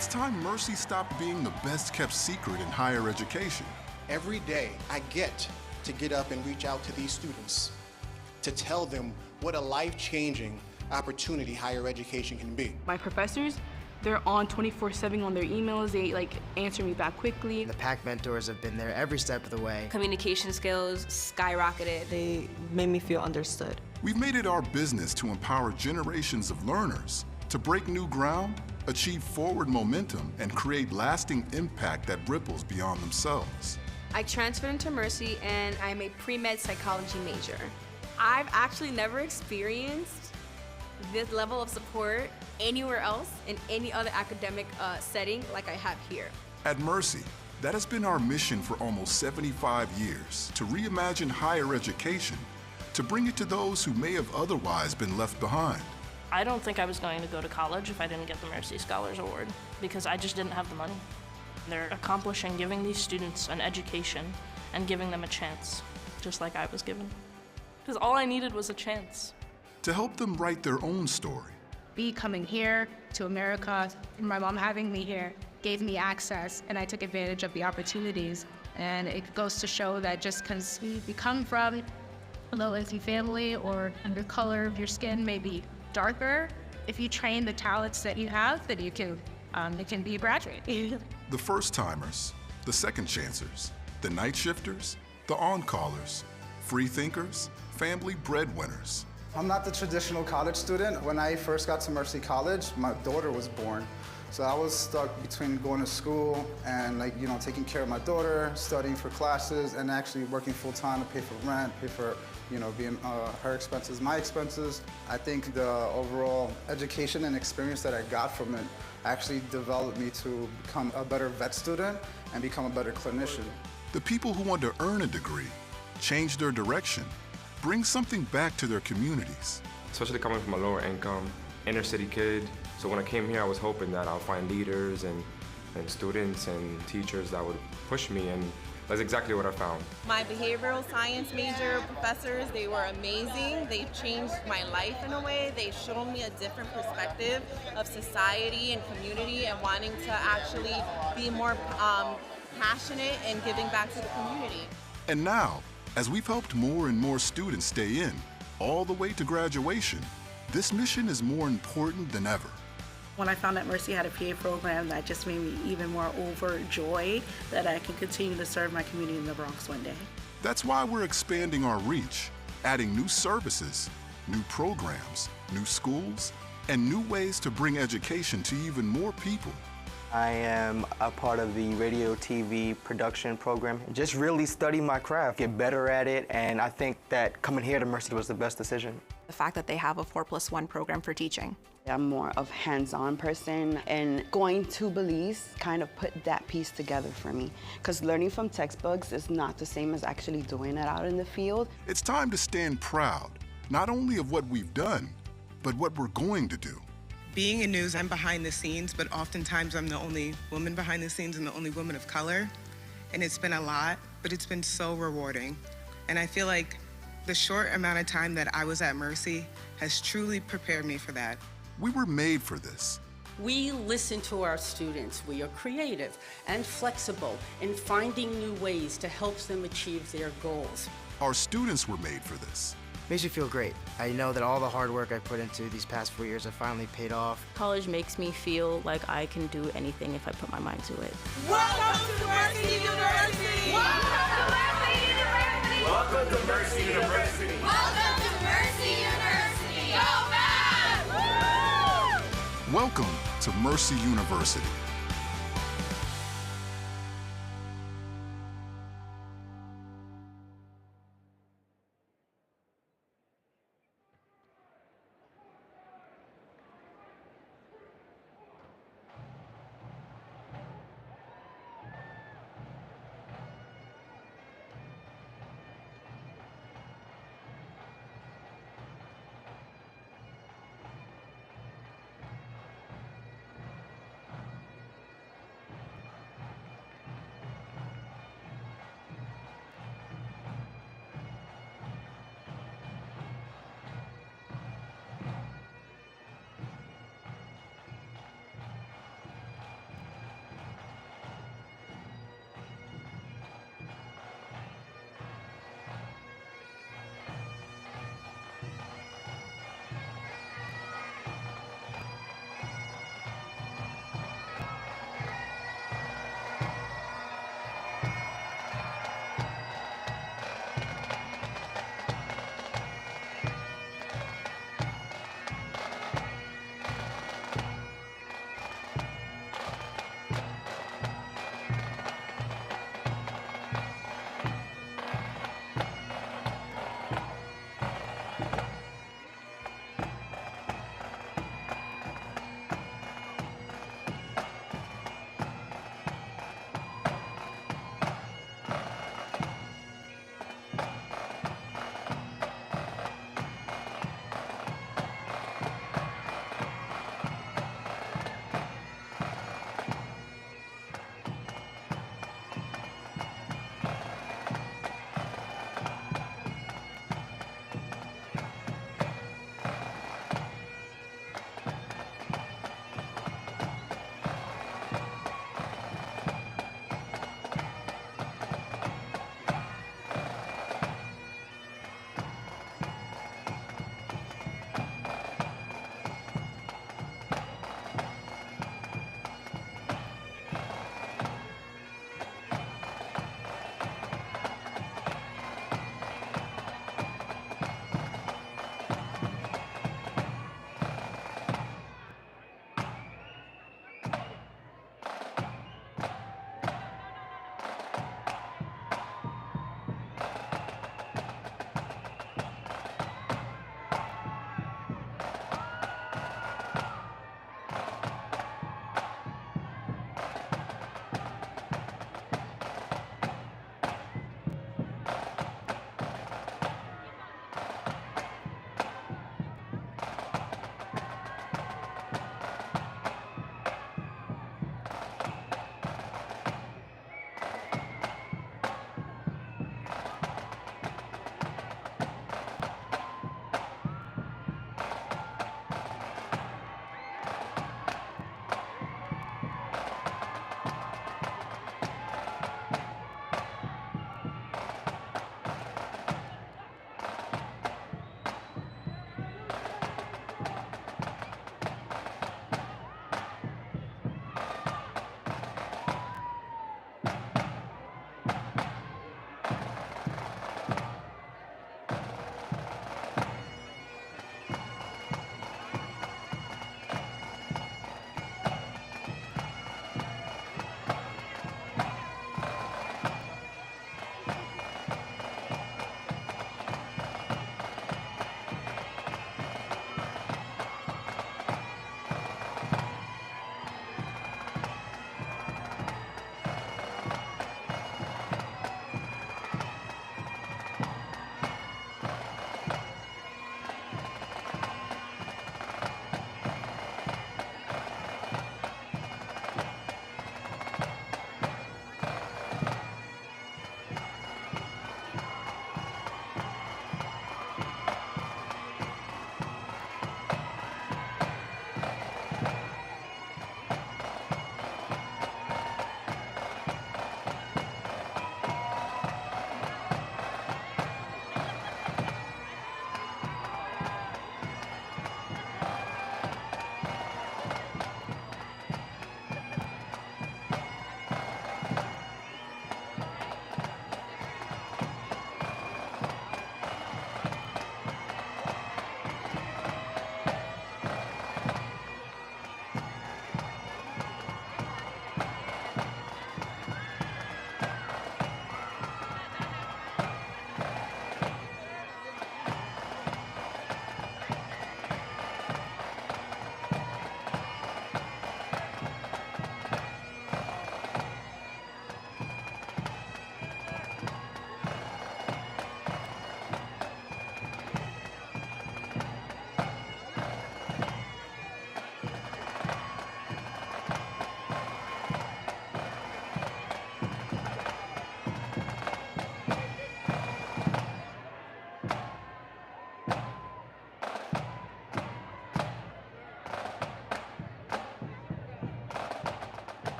It's time Mercy stopped being the best-kept secret in higher education. Every day, I get up and reach out to these students to tell them what a life-changing opportunity higher education can be. My professors, they're on 24/7 on their emails. They answer me back quickly. The PAC mentors have been there every step of the way. Communication skills skyrocketed. They made me feel understood. We've made it our business to empower generations of learners to break new ground, achieve forward momentum, and create lasting impact that ripples beyond themselves. I transferred into Mercy and I'm a pre-med psychology major. I've actually never experienced this level of support anywhere else in any other academic setting like I have here. At Mercy, that has been our mission for almost 75 years, to reimagine higher education, to bring it to those who may have otherwise been left behind. I don't think I was going to go to college if I didn't get the Mercy Scholars Award, because I just didn't have the money. They're accomplishing giving these students an education and giving them a chance, just like I was given. Because all I needed was a chance. To help them write their own story. Me coming here to America, and my mom having me here, gave me access, and I took advantage of the opportunities. And it goes to show that just because we come from a low-income family or the color of your skin may be darker, if you train the talents that you have, then you can be a graduate. The first-timers, the second-chancers, the night shifters, the on-callers, free thinkers, family breadwinners. I'm not the traditional college student. When I first got to Mercy College, my daughter was born. So I was stuck between going to school and taking care of my daughter, studying for classes, and actually working full-time to pay for rent, pay for being her expenses, my expenses. I think the overall education and experience that I got from it actually developed me to become a better vet student and become a better clinician. The people who want to earn a degree, change their direction, bring something back to their communities. Especially coming from a lower income, inner city kid. So when I came here, I was hoping that I'll find leaders and students and teachers that would push me, and that's exactly what I found. My behavioral science major professors, they were amazing. They changed my life in a way. They showed me a different perspective of society and community and wanting to actually be more passionate and giving back to the community. And now, as we've helped more and more students stay in, all the way to graduation, this mission is more important than ever. When I found that Mercy had a PA program, that just made me even more overjoyed that I can continue to serve my community in the Bronx one day. That's why we're expanding our reach, adding new services, new programs, new schools, and new ways to bring education to even more people. I am a part of the radio, TV production program. Just really study my craft, get better at it, and I think that coming here to Mercy was the best decision. The fact that they have a 4+1 program for teaching. I'm more of a hands-on person, and going to Belize kind of put that piece together for me, because learning from textbooks is not the same as actually doing it out in the field. It's time to stand proud, not only of what we've done, but what we're going to do. Being in news, I'm behind the scenes, but oftentimes I'm the only woman behind the scenes and the only woman of color. And it's been a lot, but it's been so rewarding. And I feel like the short amount of time that I was at Mercy has truly prepared me for that. We were made for this. We listen to our students. We are creative and flexible in finding new ways to help them achieve their goals. Our students were made for this. Makes me feel great. I know that all the hard work I put into these past 4 years have finally paid off. College makes me feel like I can do anything if I put my mind to it. Welcome to Mercy University! Welcome to Mercy University! Welcome to Mercy University! Go back! Woo! Welcome to Mercy University.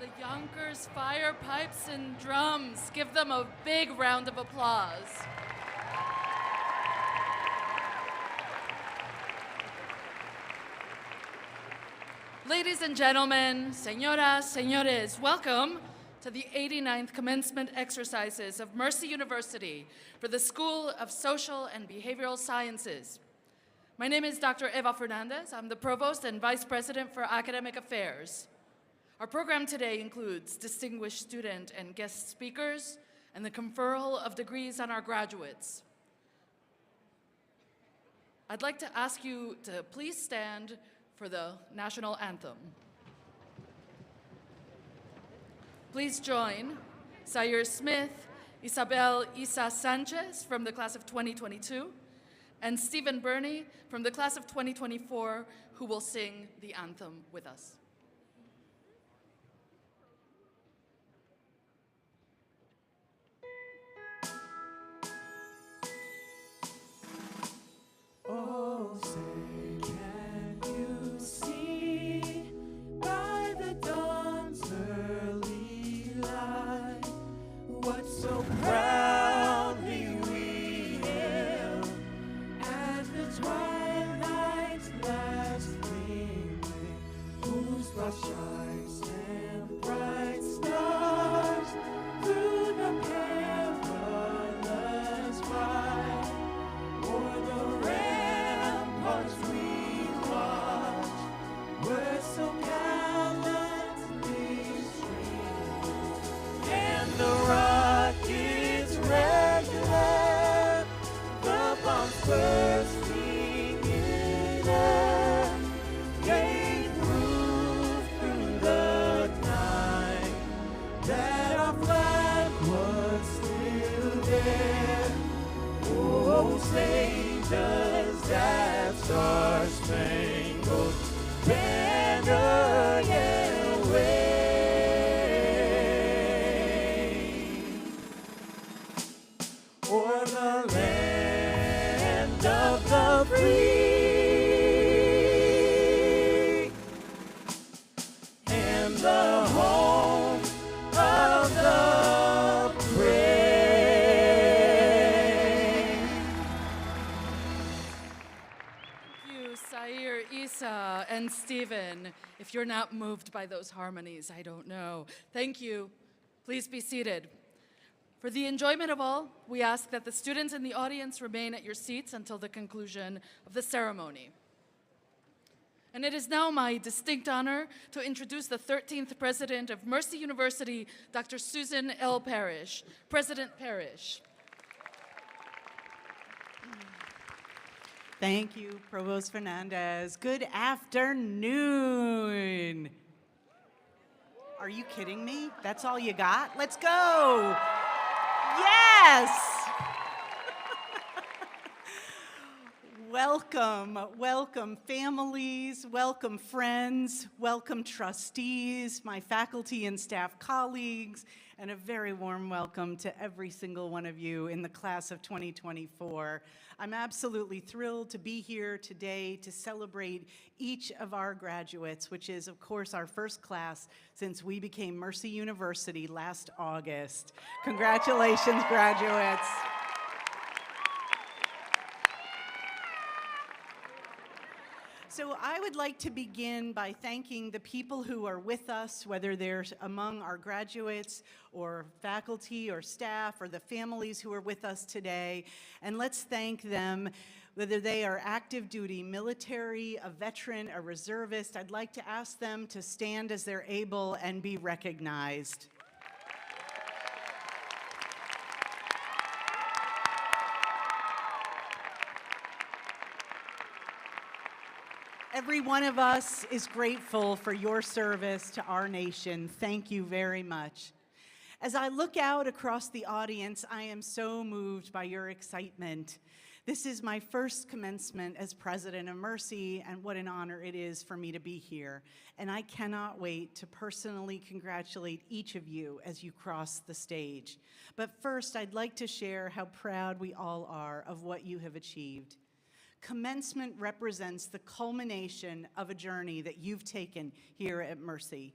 The Yonkers Fire Pipes and Drums. Give them a big round of applause. Ladies and gentlemen, señoras, señores, welcome to the 89th commencement exercises of Mercy University for the School of Social and Behavioral Sciences. My name is Dr. Eva Fernandez. I'm the Provost and Vice President for Academic Affairs. Our program today includes distinguished student and guest speakers and the conferral of degrees on our graduates. I'd like to ask you to please stand for the national anthem. Please join Zaire Smith, Isabel Isa Sanchez from the class of 2022, and Stephen Burney from the class of 2024, who will sing the anthem with us. Oh, say, can you see by the dawn's early light what so proudly we hail as the twilight's last gleaming, whose broad stripes and bright stars through the perilous fight o'er the ramparts we watch were so gallantly streamed, and the rockets regular, the bombs bursting in air, gave proof through the night that our flag was still there. Oh, say does that star-spangled banner yet wave o'er the land of the free and the home of the brave. Thank you, Zaire, Isa, and Stephen. If you're not moved by those harmonies, I don't know. Thank you. Please be seated. For the enjoyment of all, we ask that the students in the audience remain at your seats until the conclusion of the ceremony. And it is now my distinct honor to introduce the 13th president of Mercy University, Dr. Susan L. Parrish. President Parrish. Thank you, Provost Fernandez. Good afternoon. Are you kidding me? That's all you got? Let's go. Yes. Welcome, welcome families, welcome friends, welcome trustees, my faculty and staff colleagues, and a very warm welcome to every single one of you in the class of 2024. I'm absolutely thrilled to be here today to celebrate each of our graduates, which is, of course, our first class since we became Mercy University last August. Congratulations, graduates. So I would like to begin by thanking the people who are with us, whether they're among our graduates or faculty or staff or the families who are with us today. And let's thank them, whether they are active duty military, a veteran, a reservist. I'd like to ask them to stand as they're able and be recognized. Every one of us is grateful for your service to our nation. Thank you very much. As I look out across the audience, I am so moved by your excitement. This is my first commencement as president of Mercy, and what an honor it is for me to be here. And I cannot wait to personally congratulate each of you as you cross the stage. But first, I'd like to share how proud we all are of what you have achieved. Commencement represents the culmination of a journey that you've taken here at Mercy.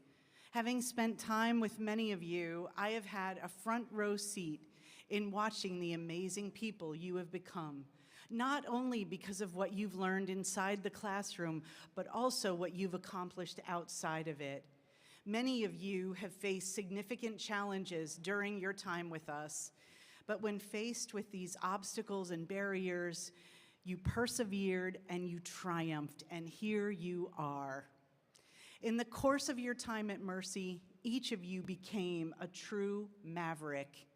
Having spent time with many of you, I have had a front row seat in watching the amazing people you have become, not only because of what you've learned inside the classroom, but also what you've accomplished outside of it. Many of you have faced significant challenges during your time with us, but when faced with these obstacles and barriers, you persevered and you triumphed, and here you are. In the course of your time at Mercy, each of you became a true maverick.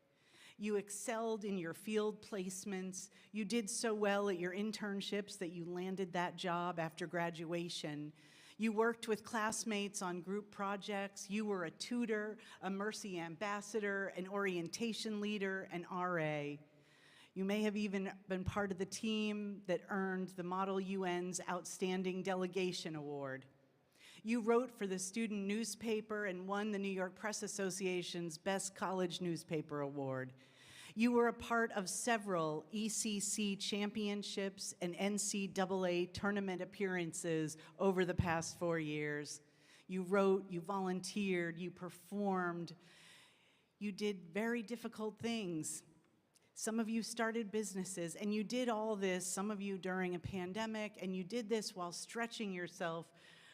You excelled in your field placements. You did so well at your internships that you landed that job after graduation. You worked with classmates on group projects. You were a tutor, a Mercy ambassador, an orientation leader, an RA. You may have even been part of the team that earned the Model UN's Outstanding Delegation Award. You wrote for the student newspaper and won the New York Press Association's Best College Newspaper Award. You were a part of several ECC championships and NCAA tournament appearances over the past 4 years. You wrote, you volunteered, you performed. You did very difficult things. Some of you started businesses, and you did all this, some of you during a pandemic, and you did this while stretching yourself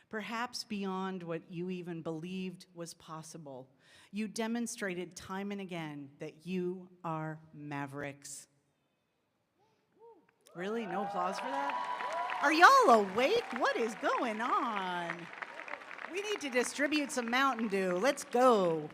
perhaps beyond what you even believed was possible. You demonstrated time and again that you are mavericks. Really? No applause for that? Are y'all awake? What is going on? We need to distribute some Mountain Dew. Let's go.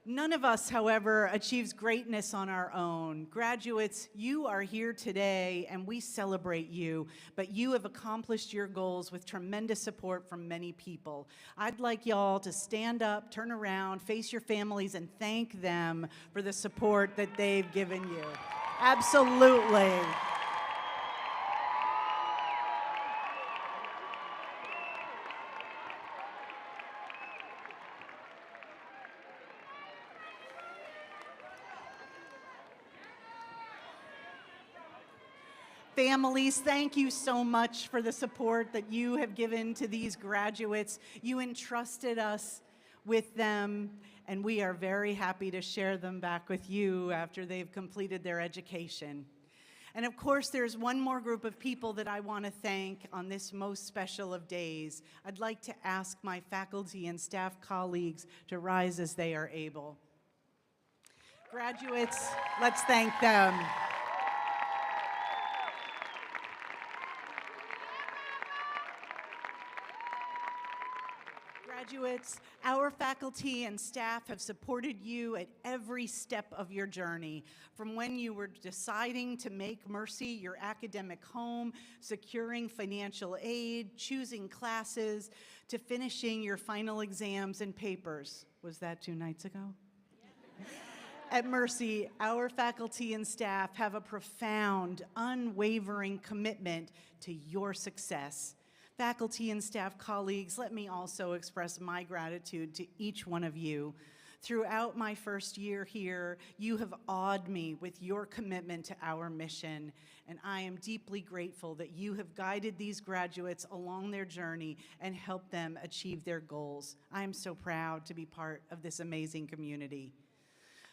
None of us, however, achieves greatness on our own. Graduates, you are here today and we celebrate you, but you have accomplished your goals with tremendous support from many people. I'd like y'all to stand up, turn around, face your families, and thank them for the support that they've given you. Absolutely. Families, thank you so much for the support that you have given to these graduates. You entrusted us with them, and we are very happy to share them back with you after they've completed their education. And of course, there's one more group of people that I want to thank on this most special of days. I'd like to ask my faculty and staff colleagues to rise as they are able. Graduates, let's thank them. Graduates, our faculty and staff have supported you at every step of your journey, from when you were deciding to make Mercy your academic home, securing financial aid, choosing classes, to finishing your final exams and papers. Was that 2 nights ago? At Mercy, our faculty and staff have a profound, unwavering commitment to your success. Faculty and staff colleagues, let me also express my gratitude to each one of you. Throughout my first year here, you have awed me with your commitment to our mission, and I am deeply grateful that you have guided these graduates along their journey and helped them achieve their goals. I am so proud to be part of this amazing community.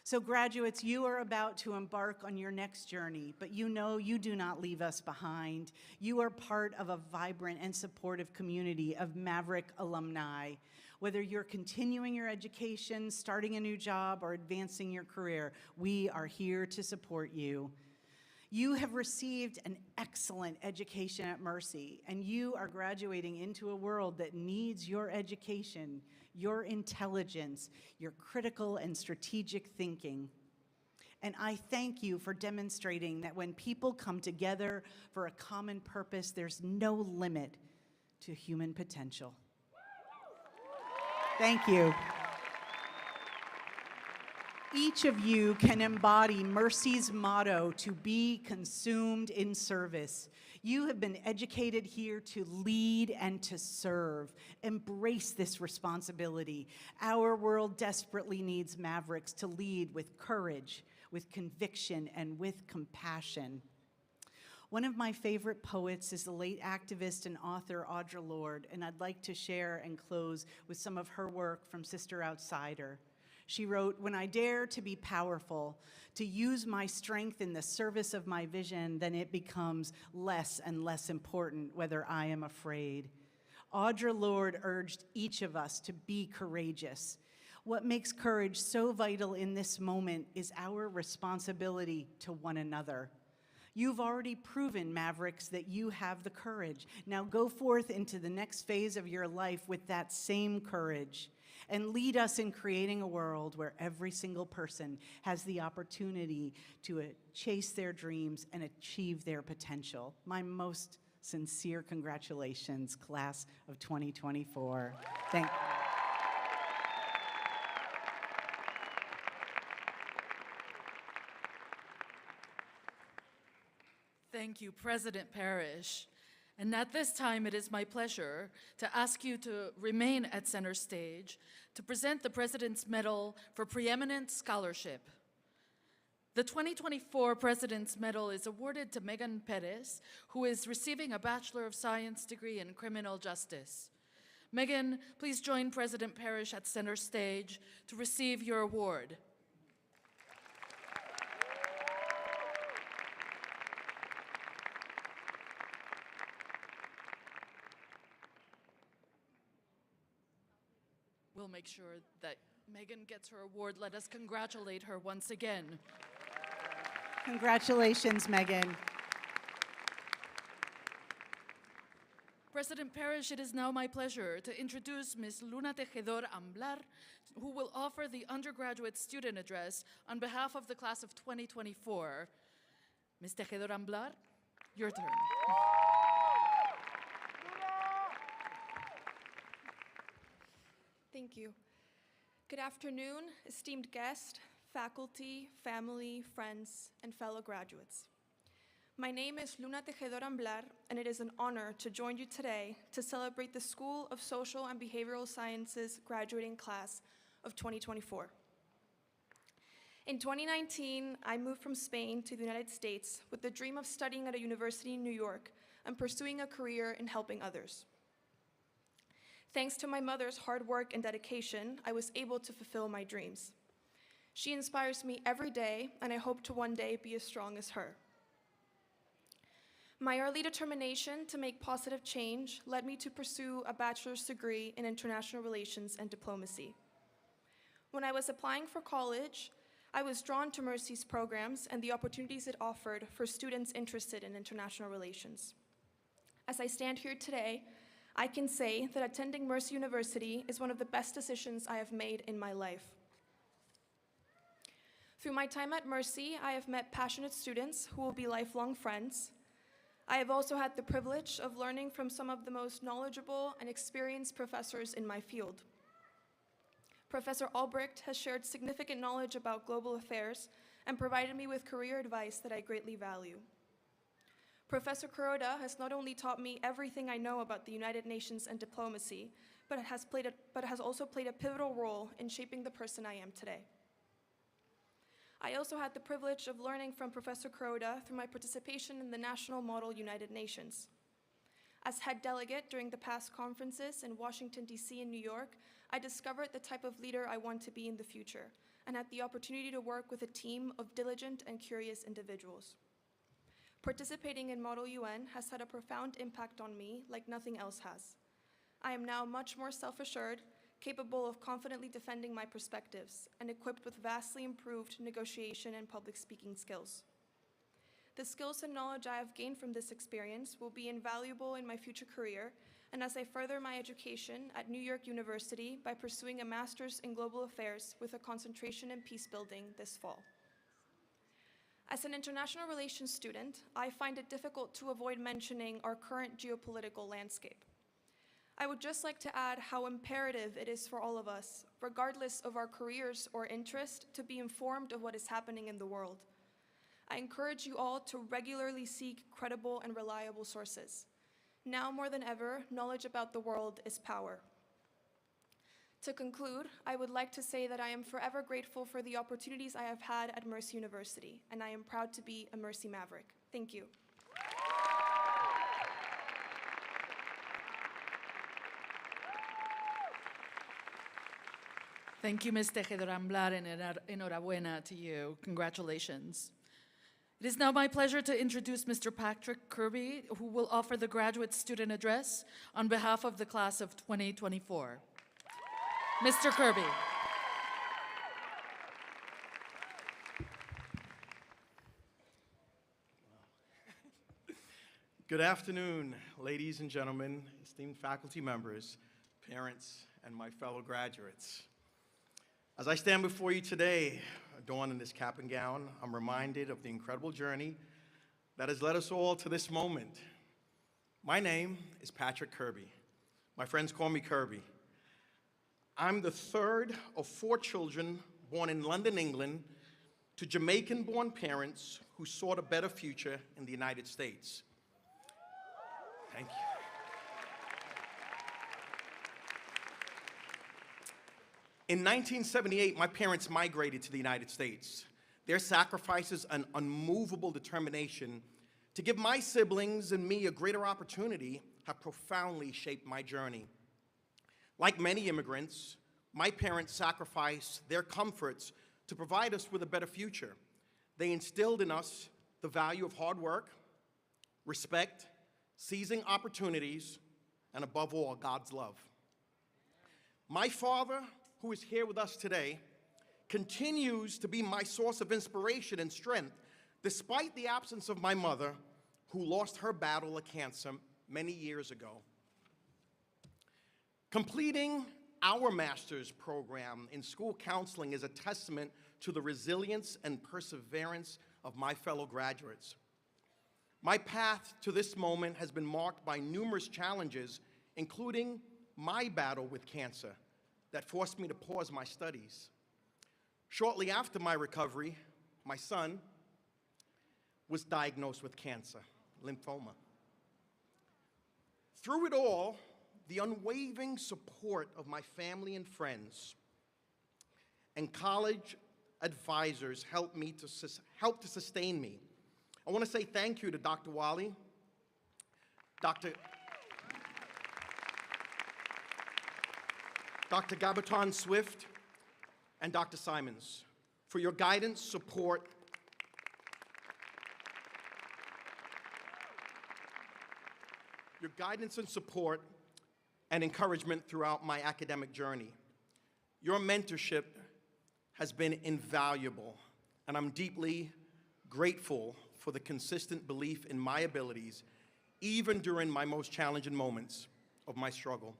So graduates, you are about to embark on your next journey, but you know you do not leave us behind. You are part of a vibrant and supportive community of Maverick alumni. Whether you're continuing your education, starting a new job, or advancing your career, we are here to support you. You have received an excellent education at Mercy, and you are graduating into a world that needs your education, your intelligence, your critical and strategic thinking. And I thank you for demonstrating that when people come together for a common purpose, there's no limit to human potential. Thank you. Each of you can embody Mercy's motto to be consumed in service. You have been educated here to lead and to serve. Embrace this responsibility. Our world desperately needs mavericks to lead with courage, with conviction, and with compassion. One of my favorite poets is the late activist and author Audre Lorde, and I'd like to share and close with some of her work from Sister Outsider. She wrote, "When I dare to be powerful, to use my strength in the service of my vision, then it becomes less and less important whether I am afraid." Audre Lorde urged each of us to be courageous. What makes courage so vital in this moment is our responsibility to one another. You've already proven, Mavericks, that you have the courage. Now go forth into the next phase of your life with that same courage and lead us in creating a world where every single person has the opportunity to chase their dreams and achieve their potential. My most sincere congratulations, class of 2024. Thank you. Thank you, President Parrish. And at this time, it is my pleasure to ask you to remain at center stage to present the President's Medal for Preeminent Scholarship. The 2024 President's Medal is awarded to Megan Perez, who is receiving a Bachelor of Science degree in Criminal Justice. Megan, please join President Parrish at center stage to receive your award. We'll make sure that Megan gets her award. Let us congratulate her once again. Congratulations, Megan. President Parrish, it is now my pleasure to introduce Ms. Luna Tejedor Amblar, who will offer the undergraduate student address on behalf of the class of 2024. Ms. Tejedor Amblar, your turn. Thank you. Good afternoon, esteemed guest, faculty, family, friends, and fellow graduates. My name is Luna Tejedor Amblar, and it is an honor to join you today to celebrate the School of Social and Behavioral Sciences graduating class of 2024. In 2019, I moved from Spain to the United States with the dream of studying at a university in New York and pursuing a career in helping others. Thanks to my mother's hard work and dedication, I was able to fulfill my dreams. She inspires me every day, and I hope to one day be as strong as her. My early determination to make positive change led me to pursue a bachelor's degree in international relations and diplomacy. When I was applying for college, I was drawn to Mercy's programs and the opportunities it offered for students interested in international relations. As I stand here today, I can say that attending Mercy University is one of the best decisions I have made in my life. Through my time at Mercy, I have met passionate students who will be lifelong friends. I have also had the privilege of learning from some of the most knowledgeable and experienced professors in my field. Professor Albrecht has shared significant knowledge about global affairs and provided me with career advice that I greatly value. Professor Kuroda has not only taught me everything I know about the United Nations and diplomacy, but has also played a pivotal role in shaping the person I am today. I also had the privilege of learning from Professor Kuroda through my participation in the National Model United Nations. As head delegate during the past conferences in Washington, D.C. and New York, I discovered the type of leader I want to be in the future and had the opportunity to work with a team of diligent and curious individuals. Participating in Model UN has had a profound impact on me like nothing else has. I am now much more self-assured, capable of confidently defending my perspectives, and equipped with vastly improved negotiation and public speaking skills. The skills and knowledge I have gained from this experience will be invaluable in my future career and as I further my education at New York University by pursuing a master's in global affairs with a concentration in peace building this fall. As an international relations student, I find it difficult to avoid mentioning our current geopolitical landscape. I would just like to add how imperative it is for all of us, regardless of our careers or interest, to be informed of what is happening in the world. I encourage you all to regularly seek credible and reliable sources. Now more than ever, knowledge about the world is power. To conclude, I would like to say that I am forever grateful for the opportunities I have had at Mercy University, and I am proud to be a Mercy Maverick. Thank you. Thank you, Ms. Tejedor Amblar, and enhorabuena to you. Congratulations. It is now my pleasure to introduce Mr. Patrick Kirby, who will offer the graduate student address on behalf of the class of 2024. Mr. Kirby. Good afternoon, ladies and gentlemen, esteemed faculty members, parents, and my fellow graduates. As I stand before you today, adorned in this cap and gown, I'm reminded of the incredible journey that has led us all to this moment. My name is Patrick Kirby. My friends call me Kirby. I'm the third of 4 children born in London, England, to Jamaican-born parents who sought a better future in the United States. Thank you. In 1978, my parents migrated to the United States. Their sacrifices and unmovable determination to give my siblings and me a greater opportunity have profoundly shaped my journey. Like many immigrants, my parents sacrificed their comforts to provide us with a better future. They instilled in us the value of hard work, respect, seizing opportunities, and above all, God's love. My father, who is here with us today, continues to be my source of inspiration and strength, despite the absence of my mother, who lost her battle of cancer many years ago. Completing our master's program in school counseling is a testament to the resilience and perseverance of my fellow graduates. My path to this moment has been marked by numerous challenges, including my battle with cancer that forced me to pause my studies. Shortly after my recovery, my son was diagnosed with cancer, lymphoma. Through it all, the unwavering support of my family and friends and college advisors helped to sustain me. I want to say thank you to Dr. Wally, Dr. Gabaton Swift, and Dr. Simons for your guidance, support, and encouragement throughout my academic journey. Your mentorship has been invaluable, and I'm deeply grateful for the consistent belief in my abilities, even during my most challenging moments of my struggle.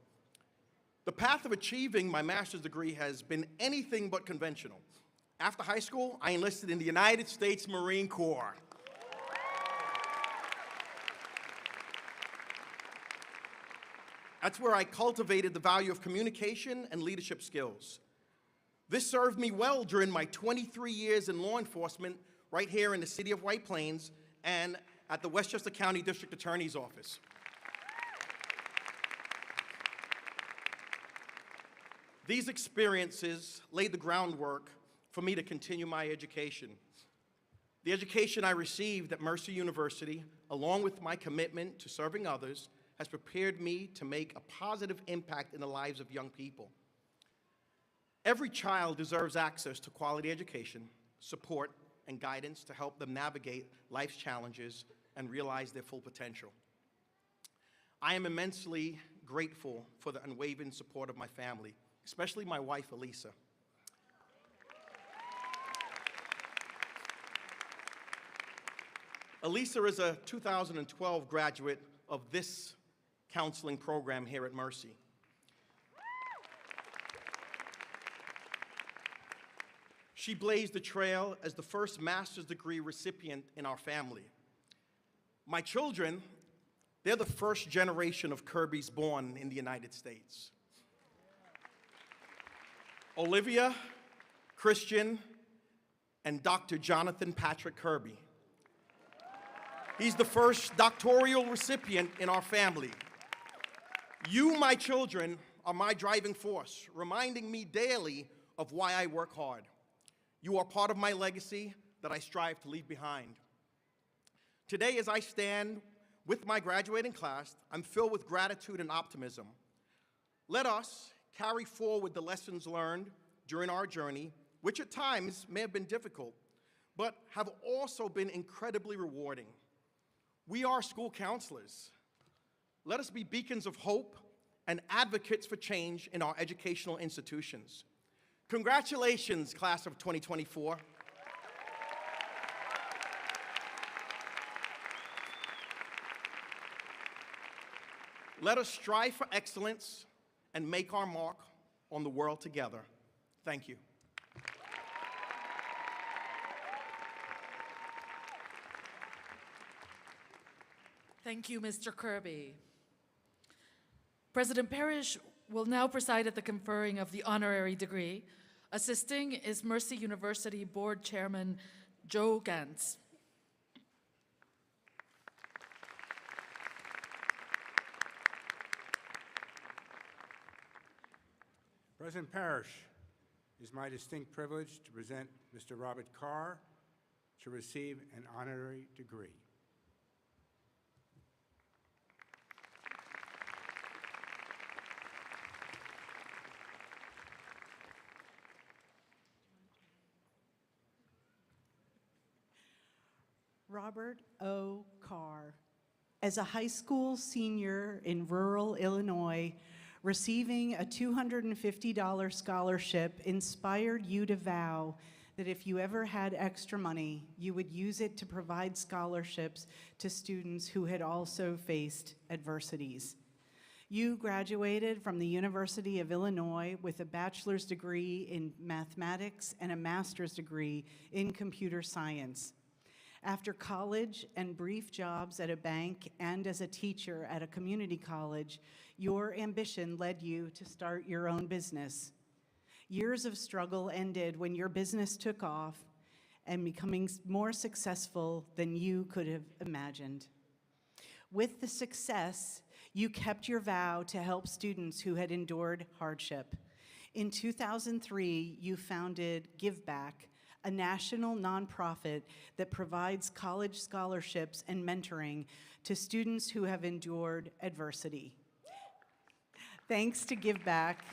The path of achieving my master's degree has been anything but conventional. After high school, I enlisted in the United States Marine Corps. That's where I cultivated the value of communication and leadership skills. This served me well during my 23 years in law enforcement right here in the city of White Plains and at the Westchester County District Attorney's Office. These experiences laid the groundwork for me to continue my education. The education I received at Mercer University, along with my commitment to serving others, has prepared me to make a positive impact in the lives of young people. Every child deserves access to quality education, support, and guidance to help them navigate life's challenges and realize their full potential. I am immensely grateful for the unwavering support of my family, especially my wife, Elisa. Elisa is a 2012 graduate of this counseling program here at Mercy. She blazed the trail as the first master's degree recipient in our family. My children, they're the first generation of Kirbys born in the United States. Olivia, Christian, and Dr. Jonathan Patrick Kirby. He's the first doctoral recipient in our family. You, my children, are my driving force, reminding me daily of why I work hard. You are part of my legacy that I strive to leave behind. Today, as I stand with my graduating class, I'm filled with gratitude and optimism. Let us carry forward the lessons learned, during our journey, which at times may have been difficult, but have also been incredibly rewarding. We are school counselors. Let us be beacons of hope and advocates for change in our educational institutions. Congratulations, class of 2024. Let us strive for excellence and make our mark on the world together. Thank you. Thank you, Mr. Kirby. President Parrish will now preside at the conferring of the honorary degree. Assisting is Mercy University Board Chairman Joe Gantz. President Parrish, it is my distinct privilege to present Mr. Robert Carr to receive an honorary degree. Robert O. Carr. As a high school senior in rural Illinois, receiving a $250 scholarship inspired you to vow that if you ever had extra money, you would use it to provide scholarships to students who had also faced adversities. You graduated from the University of Illinois with a bachelor's degree in mathematics and a master's degree in computer science. After college and brief jobs at a bank and as a teacher at a community college, your ambition led you to start your own business. Years of struggle ended when your business took off and becoming more successful than you could have imagined. With the success, you kept your vow to help students who had endured hardship. In 2003, you founded Give Back, a national nonprofit that provides college scholarships and mentoring to students who have endured adversity. Thanks to Give Back,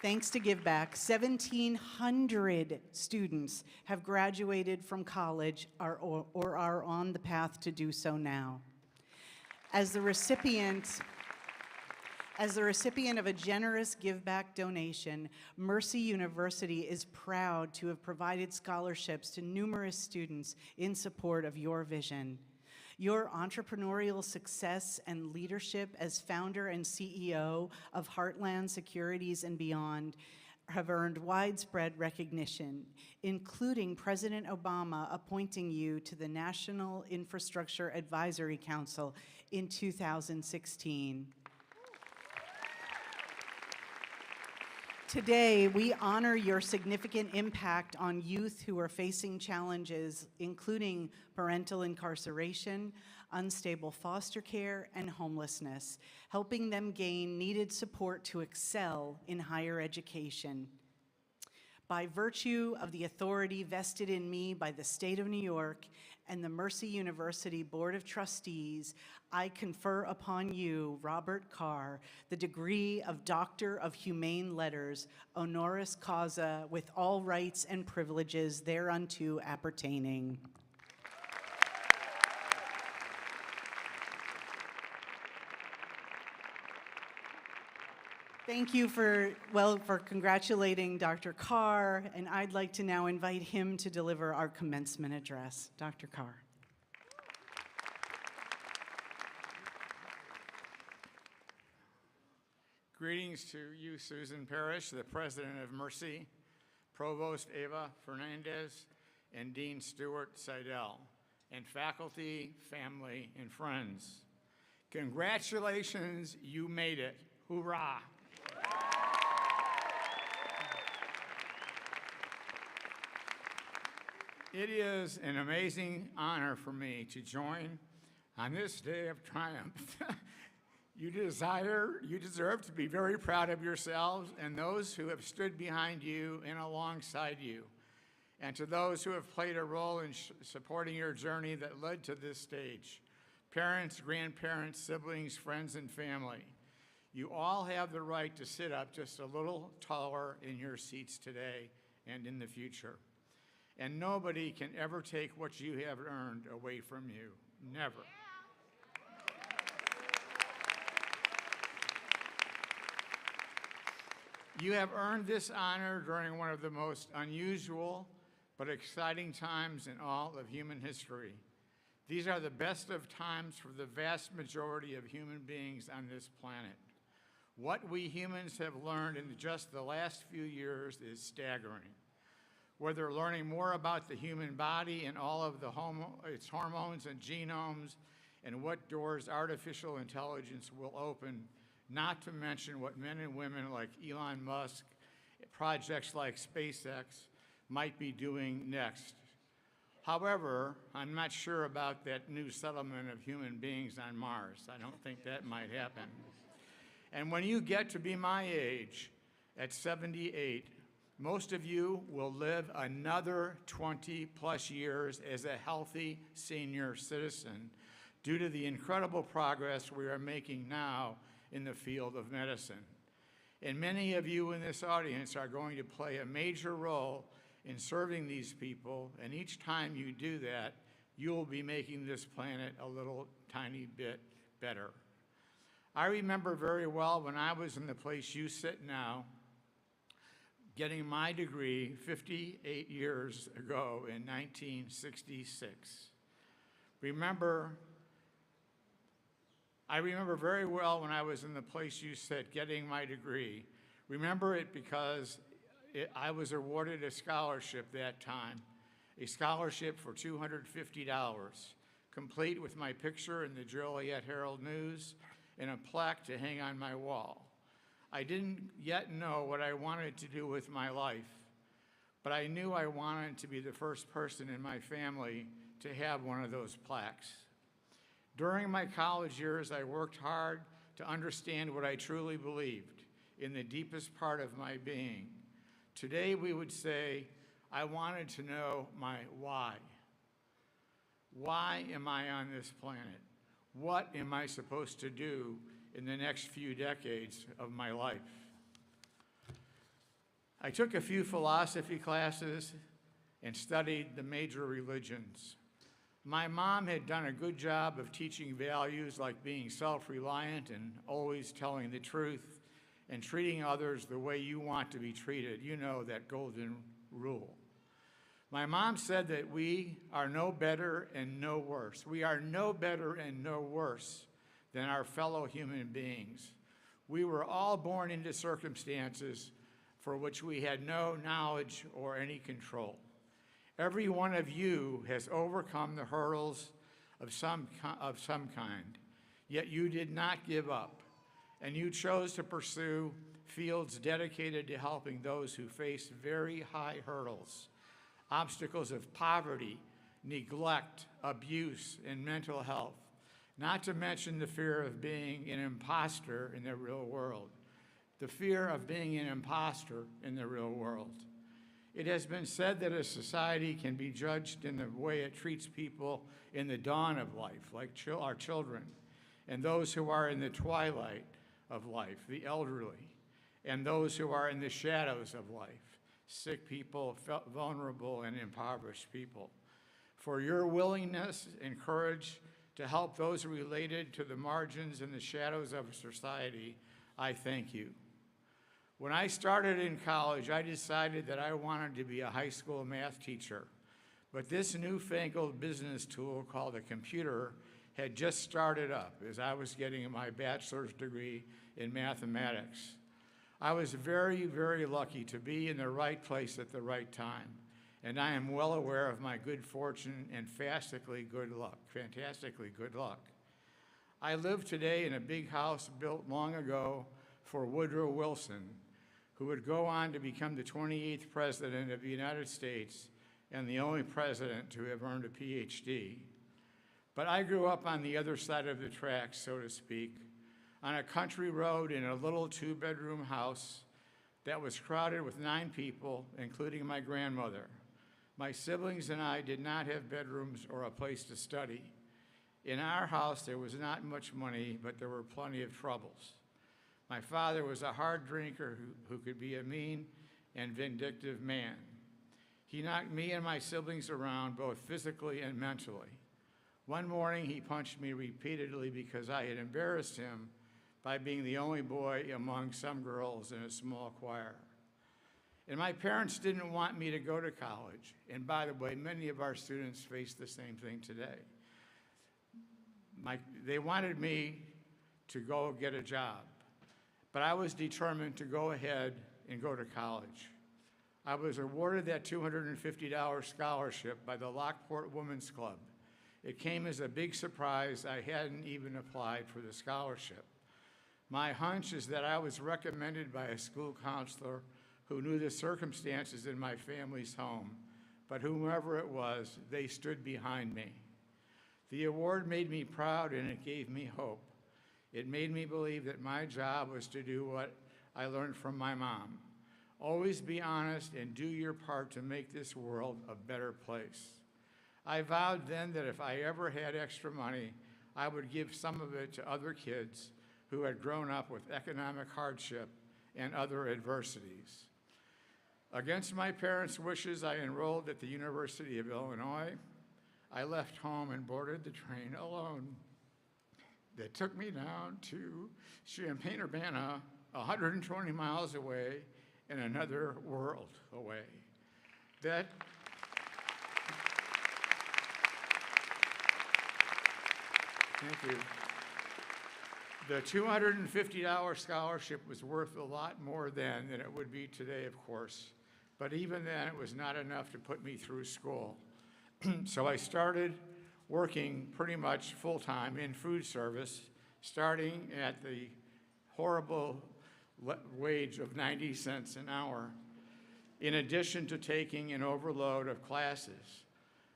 1,700 students have graduated from college or are on the path to do so now. As the recipient of a generous Give Back donation, Mercy University is proud to have provided scholarships to numerous students in support of your vision. Your entrepreneurial success and leadership as founder and CEO of Heartland Securities and Beyond have earned widespread recognition, including President Obama appointing you to the National Infrastructure Advisory Council in 2016. Today, we honor your significant impact on youth who are facing challenges, including parental incarceration, unstable foster care, and homelessness, helping them gain needed support to excel in higher education. By virtue of the authority vested in me by the State of New York and the Mercy University Board of Trustees, I confer upon you, Robert Carr, the degree of Doctor of Humane Letters, honoris causa, with all rights and privileges thereunto appertaining. Thank you for congratulating Dr. Carr, and I'd like to now invite him to deliver our commencement address. Dr. Carr. Greetings to you, Susan Parrish, the President of Mercy, Provost Eva Fernandez, and Dean Stuart Seidel, and faculty, family, and friends. Congratulations, you made it. Hoorah! It is an amazing honor for me to join on this day of triumph. You deserve to be very proud of yourselves and those who have stood behind you and alongside you, and to those who have played a role in supporting your journey that led to this stage. Parents, grandparents, siblings, friends, and family. You all have the right to sit up just a little taller in your seats today and in the future. And nobody can ever take what you have earned away from you. Never. You have earned this honor during one of the most unusual but exciting times in all of human history. These are the best of times for the vast majority of human beings on this planet. What we humans have learned in just the last few years is staggering. Whether learning more about the human body and all of its hormones and genomes, and what doors artificial intelligence will open, not to mention what men and women like Elon Musk, projects like SpaceX, might be doing next. However, I'm not sure about that new settlement of human beings on Mars. I don't think that might happen. And when you get to be my age, at 78, most of you will live another 20 plus years as a healthy senior citizen due to the incredible progress we are making now in the field of medicine. And many of you in this audience are going to play a major role in serving these people, and each time you do that, you'll be making this planet a little tiny bit better. I remember very well when I was in the place you sit now, getting my degree 58 years ago in 1966. I remember very well when I was in the place you sit getting my degree. Remember it because I was awarded a scholarship that time, a scholarship for $250, complete with my picture in the Joliet Herald News and a plaque to hang on my wall. I didn't yet know what I wanted to do with my life, but I knew I wanted to be the first person in my family to have one of those plaques. During my college years, I worked hard to understand what I truly believed in the deepest part of my being. Today, we would say, I wanted to know my why. Why am I on this planet? What am I supposed to do in the next few decades of my life? I took a few philosophy classes and studied the major religions. My mom had done a good job of teaching values like being self-reliant and always telling the truth and treating others the way you want to be treated. You know that golden rule. My mom said that we are no better and no worse. We are no better and no worse than our fellow human beings. We were all born into circumstances for which we had no knowledge or any control. Every one of you has overcome the hurdles of some kind, yet you did not give up, and you chose to pursue fields dedicated to helping those who face very high hurdles, obstacles of poverty, neglect, abuse, and mental health, not to mention the fear of being an imposter in the real world. The fear of being an imposter in the real world. It has been said that a society can be judged in the way it treats people in the dawn of life, like our children, and those who are in the twilight of life, the elderly, and those who are in the shadows of life, sick people, vulnerable and impoverished people. For your willingness and courage to help those related to the margins and the shadows of society, I thank you. When I started in college, I decided that I wanted to be a high school math teacher, but this newfangled business tool called a computer had just started up as I was getting my bachelor's degree in mathematics. I was very, very lucky to be in the right place at the right time, and I am well aware of my good fortune and fantastically good luck. I live today in a big house built long ago for Woodrow Wilson, who would go on to become the 28th President of the United States and the only president to have earned a PhD. But I grew up on the other side of the tracks, so to speak, on a country road in a little 2-bedroom house that was crowded with 9 people, including my grandmother. My siblings and I did not have bedrooms or a place to study. In our house, there was not much money, but there were plenty of troubles. My father was a hard drinker who could be a mean and vindictive man. He knocked me and my siblings around both physically and mentally. One morning, he punched me repeatedly because I had embarrassed him by being the only boy among some girls in a small choir. And my parents didn't want me to go to college. And by the way, many of our students face the same thing today. They wanted me to go get a job, but I was determined to go ahead and go to college. I was awarded that $250 scholarship by the Lockport Women's Club. It came as a big surprise. I hadn't even applied for the scholarship. My hunch is that I was recommended by a school counselor who knew the circumstances in my family's home, but whomever it was, they stood behind me. The award made me proud and it gave me hope. It made me believe that my job was to do what I learned from my mom. Always be honest and do your part to make this world a better place. I vowed then that if I ever had extra money, I would give some of it to other kids who had grown up with economic hardship and other adversities. Against my parents' wishes, I enrolled at the University of Illinois. I left home and boarded the train alone that took me down to Champaign-Urbana, 120 miles away and another world away. Thank you. The $250 scholarship was worth a lot more then than it would be today, of course. But even then, it was not enough to put me through school. So I started working pretty much full-time in food service, starting at the horrible wage of 90 cents an hour, in addition to taking an overload of classes.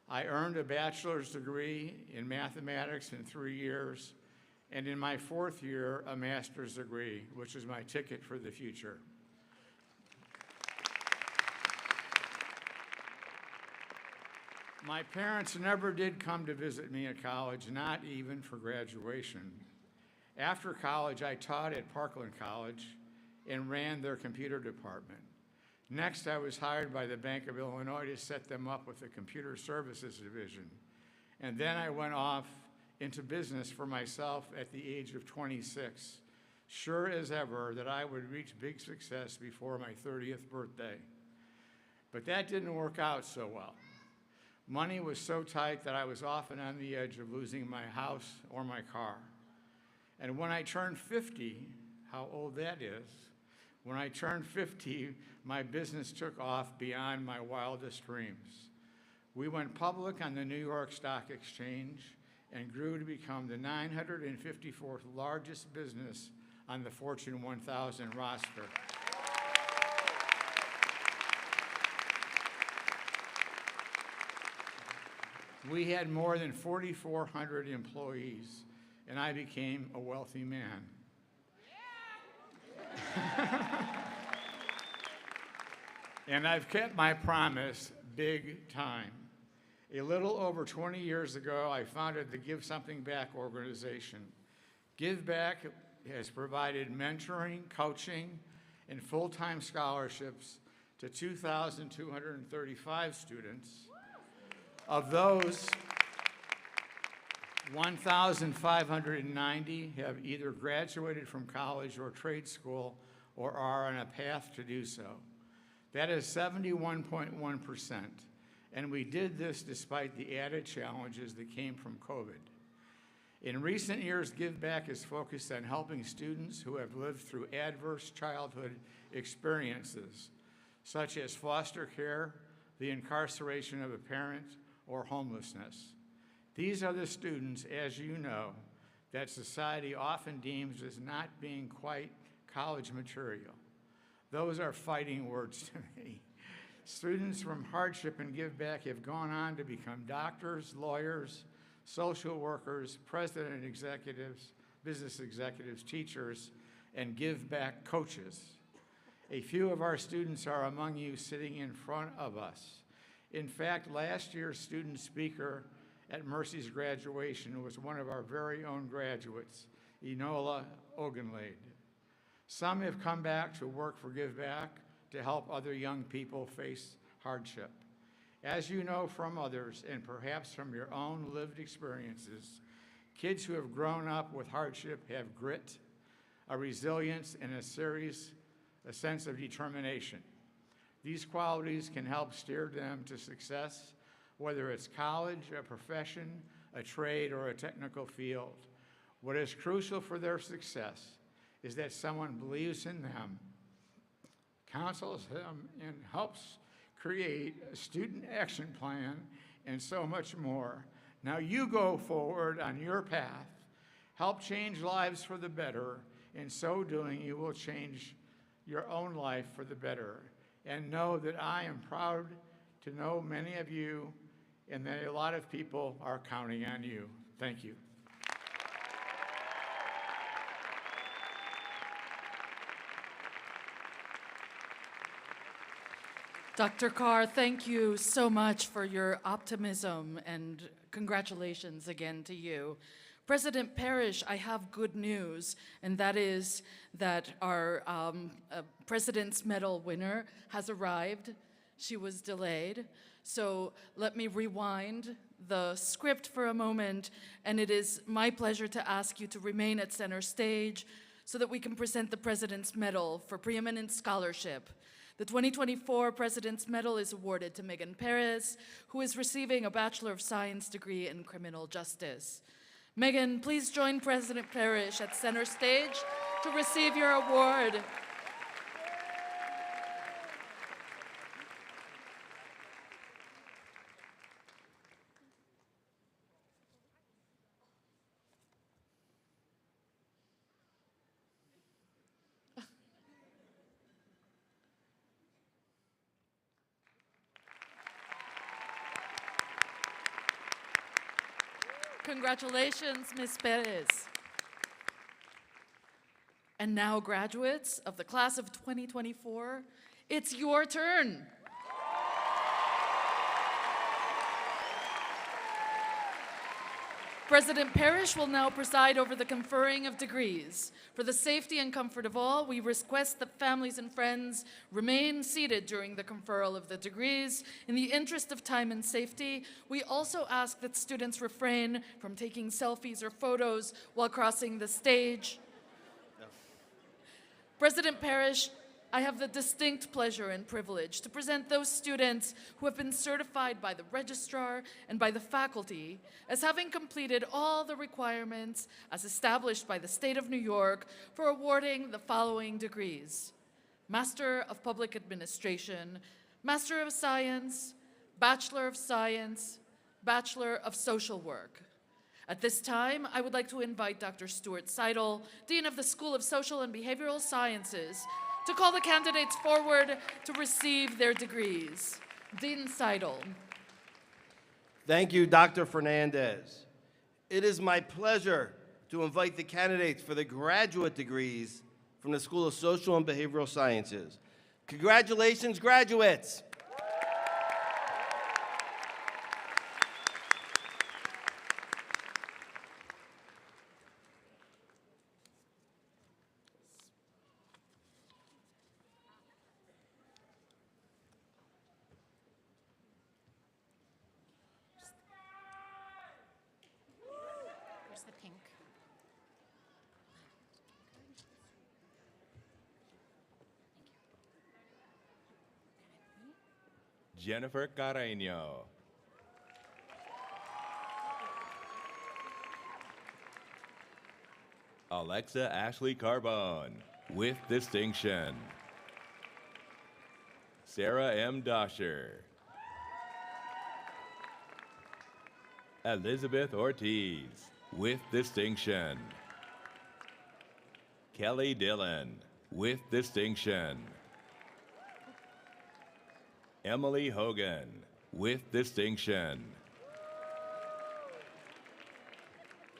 I earned a bachelor's degree in mathematics in 3 years, and in my 4th year, a master's degree, which is my ticket for the future. My parents never did come to visit me at college, not even for graduation. After college, I taught at Parkland College and ran their computer department. Next, I was hired by the Bank of Illinois to set them up with the computer services division. And then I went off into business for myself at the age of 26, sure as ever that I would reach big success before my 30th birthday. But that didn't work out so well. Money was so tight that I was often on the edge of losing my house or my car. And when I turned 50, how old that is, when I turned 50, my business took off beyond my wildest dreams. We went public on the New York Stock Exchange and grew to become the 954th largest business on the Fortune 1000 roster. We had more than 4,400 employees, and I became a wealthy man. And I've kept my promise big time. A little over 20 years ago, I founded the Give Something Back organization. Give Back has provided mentoring, coaching, and full-time scholarships to 2,235 students. Of those, 1,590 have either graduated from college or trade school or are on a path to do so. That is 71.1%, and we did this despite the added challenges that came from COVID. In recent years, Give Back is focused on helping students who have lived through adverse childhood experiences, such as foster care, the incarceration of a parent, or homelessness. These are the students, as you know, that society often deems as not being quite college material. Those are fighting words to me. Students from hardship and Give Back have gone on to become doctors, lawyers, social workers, president executives, business executives, teachers, and Give Back coaches. A few of our students are among you sitting in front of us. In fact, last year's student speaker at Mercy's graduation was one of our very own graduates, Enola Ogunlade. Some have come back to work for Give Back to help other young people face hardship. As you know from others, and perhaps from your own lived experiences, kids who have grown up with hardship have grit, a resilience, and a sense of determination. These qualities can help steer them to success, whether it's college, a profession, a trade, or a technical field. What is crucial for their success is that someone believes in them, counsels them, and helps create a student action plan, and so much more. Now you go forward on your path, help change lives for the better. In so doing, you will change your own life for the better. And know that I am proud to know many of you, and that a lot of people are counting on you. Thank you. Dr. Carr, thank you so much for your optimism, and congratulations again to you. President Parrish, I have good news, and that is that our President's Medal winner has arrived. She was delayed. So let me rewind the script for a moment, and it is my pleasure to ask you to remain at center stage so that we can present the President's Medal for Preeminent Scholarship. The 2024 President's Medal is awarded to Megan Perez, who is receiving a Bachelor of Science degree in Criminal Justice. Megan, please join President Parrish at center stage to receive your award. Congratulations, Ms. Perez. And now, graduates of the class of 2024, it's your turn. President Parrish will now preside over the conferring of degrees. For the safety and comfort of all, we request that families and friends remain seated during the conferral of the degrees. In the interest of time and safety, we also ask that students refrain from taking selfies or photos while crossing the stage. President Parrish, I have the distinct pleasure and privilege to present those students who have been certified by the registrar and by the faculty as having completed all the requirements as established by the state of New York for awarding the following degrees: Master of Public Administration, Master of Science, Bachelor of Science, Bachelor of Social Work. At this time, I would like to invite Dr. Stuart Seidel, Dean of the School of Social and Behavioral Sciences, to call the candidates forward to receive their degrees. Dean Seidel. Thank you, Dr. Fernandez. It is my pleasure to invite the candidates for the graduate degrees from the School of Social and Behavioral Sciences. Congratulations, graduates. Jennifer Carreño. Alexa Ashley Carbone, with distinction. Sarah M. Dosher. Elizabeth Ortiz, with distinction. Kelly Dillon, with distinction. Emily Hogan, with distinction.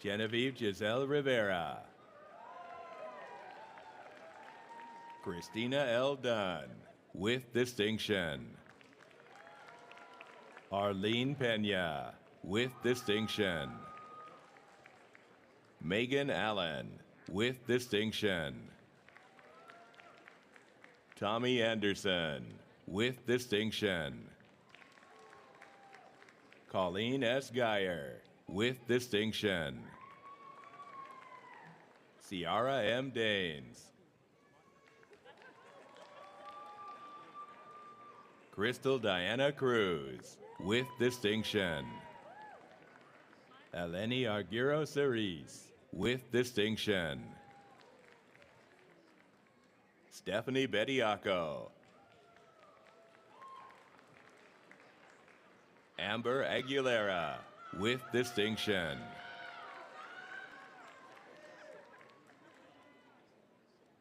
Genevieve Giselle Rivera. Christina L. Dunn, with distinction. Arlene Pena, with distinction. Megan Allen, with distinction. Tommy Anderson, with distinction. Colleen S. Geyer, with distinction. Ciara M. Daines. Crystal Diana Cruz, with distinction. Eleni Arguero Cerise, with distinction. Stephanie Bediaco. Amber Aguilera, with distinction.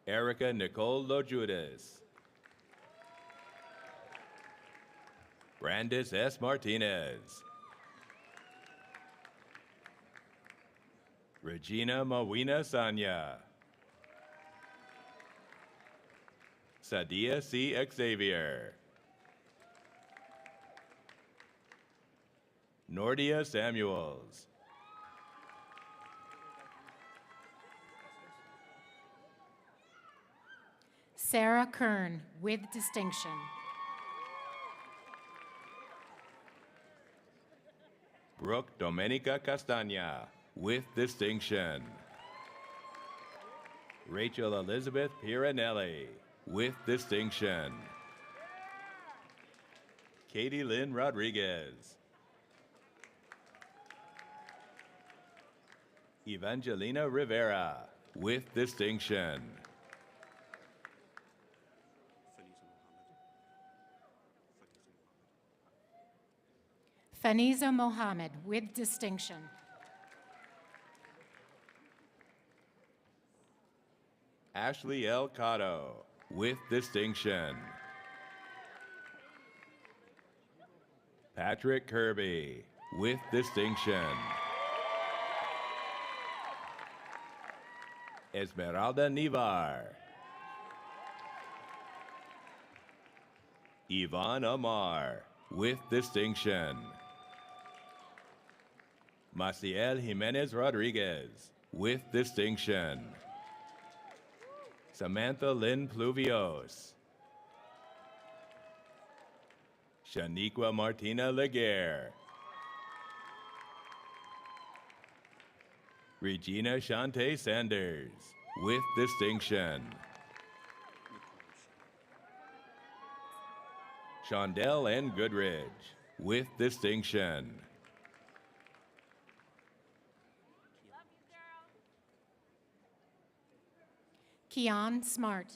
Erica Nicole Lojudas. Brandis S. Martinez. Regina Mawina Sanya. Sadia C. Xavier. Nordia Samuels. Sarah Kern, with distinction. Brooke Domenica Castagna, with distinction. Rachel Elizabeth Piranelli, with distinction. Katie Lynn Rodriguez. Evangelina Rivera, with distinction. Faniza Mohammed, with distinction. Ashley L. Cotto, with distinction. Patrick Kirby, with distinction. Esmeralda Nivar. Yvonne Amar, with distinction. Maciel Jimenez Rodriguez, with distinction. Samantha Lynn Pluvios. Shaniqua Martina Laguerre. Regina Shante Sanders, with distinction. Shondell N. Goodridge, with distinction. Kian Smart.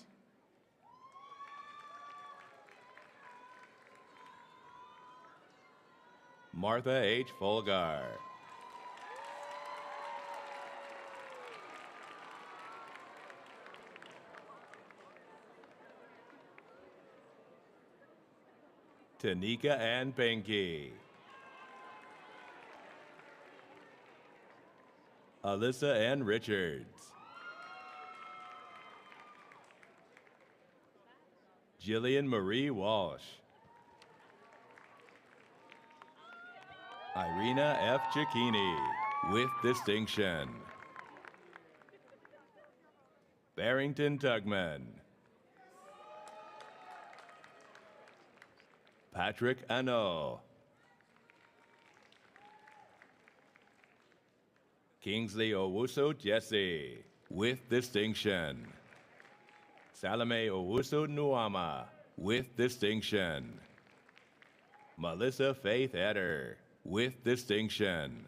Martha H. Folgar. Tanika Ann Penke. Alyssa Ann Richards. Jillian Marie Walsh. Irina F. Cicchini, with distinction. Barrington Tugman. Patrick Ano. Kingsley Owusu Jesse, with distinction. Salome Owusu Nuama, with distinction. Melissa Faith Eder, with distinction.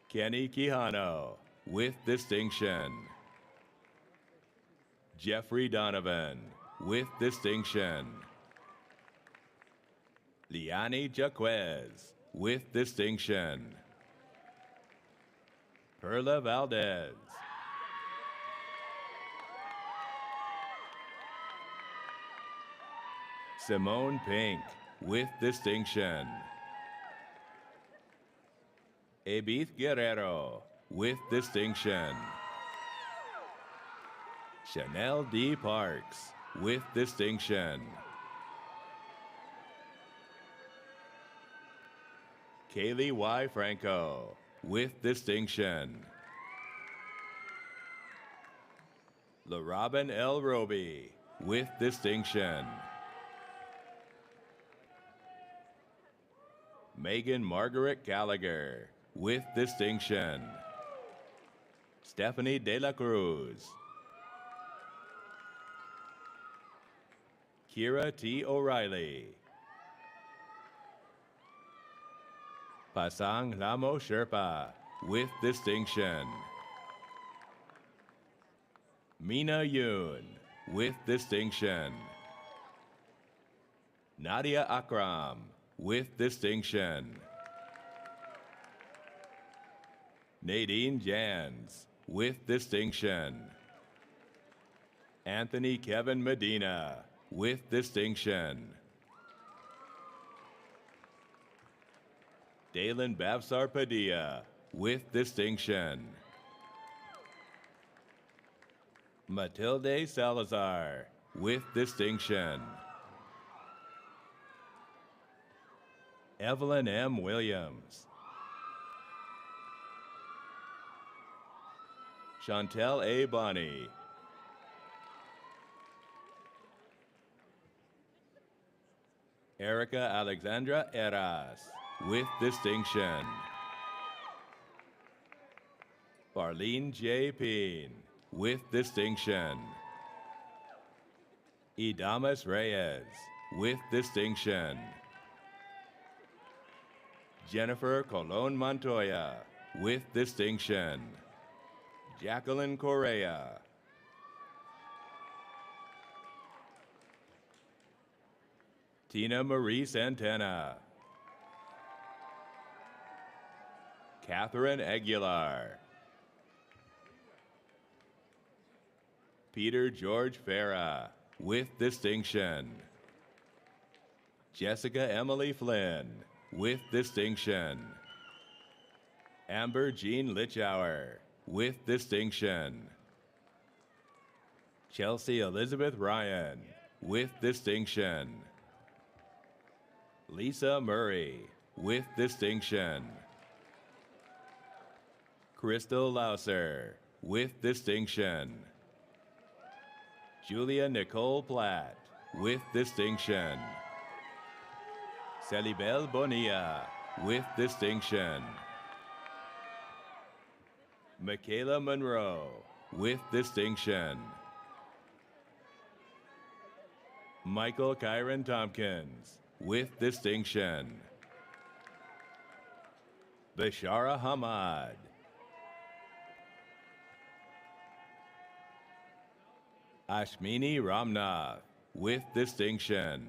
Kenny Quijano, with distinction. Jeffrey Donovan, with distinction. Liani Jaquez, with distinction. Perla Valdez. Simone Pink, with distinction. Ebith Guerrero, with distinction. Chanel D. Parks, with distinction. Kaylee Y. Franco, with distinction. LaRobin L. Roby, with distinction. Megan Margaret Gallagher, with distinction. Stephanie De La Cruz. Kira T. O'Reilly. Pasang Lamo Sherpa, with distinction. Mina Yoon, with distinction. Nadia Akram, with distinction. Nadine Jans, with distinction. Anthony Kevin Medina, with distinction. Dalen Bavsar Padilla, with distinction. Matilde Salazar, with distinction. Evelyn M. Williams. Chantel A. Bonney. Erica Alexandra Eras, with distinction. Barlene J. Peen, with distinction. Idamas Reyes, with distinction. Jennifer Colon Montoya, with distinction. Jacqueline Correa. Tina Marie Santana. Catherine Aguilar. Peter George Farah, with distinction. Jessica Emily Flynn, with distinction. Amber Jean Litchauer, with distinction. Chelsea Elizabeth Ryan, with distinction. Lisa Murray, with distinction. Crystal Lauser, with distinction. Julia Nicole Platt, with distinction. Celibel Bonilla, with distinction. Michaela Monroe, with distinction. Michael Kyron Tompkins, with distinction. Bashara Hamad. Ashmini Ramnath, with distinction.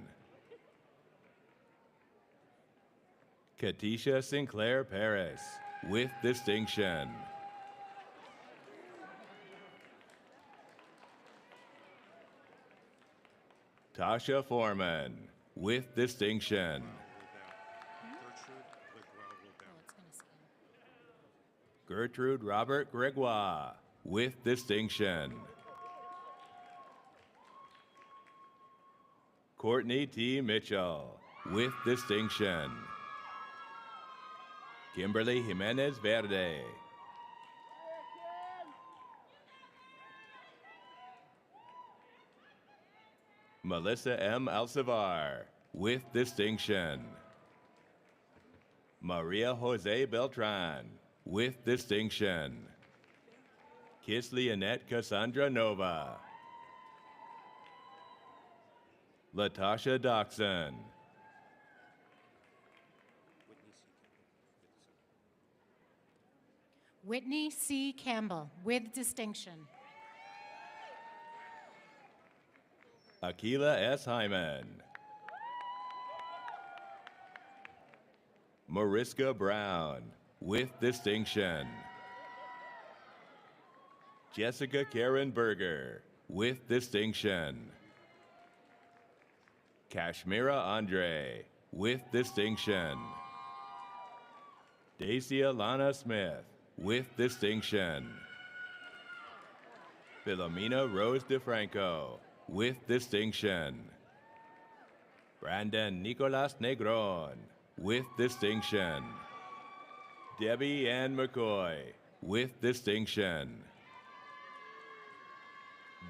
Katisha Sinclair Paris, with distinction. Tasha Foreman, with distinction. Gertrude Robert Gregoire, with distinction. Courtney T. Mitchell, with distinction. Kimberly Jimenez Verde. Melissa M. Alcivar, with distinction. Maria Jose Beltran, with distinction. Kisley Annette Cassandra Nova. Latasha Doxson. Whitney C. Campbell, with distinction. Akila S. Hyman. Mariska Brown, with distinction. Jessica Karen Berger, with distinction. Kashmira Andre, with distinction. Dacia Lana Smith, with distinction. Philomena Rose DeFranco, with distinction. Brandon Nicolas Negron, with distinction. Debbie Ann McCoy, with distinction.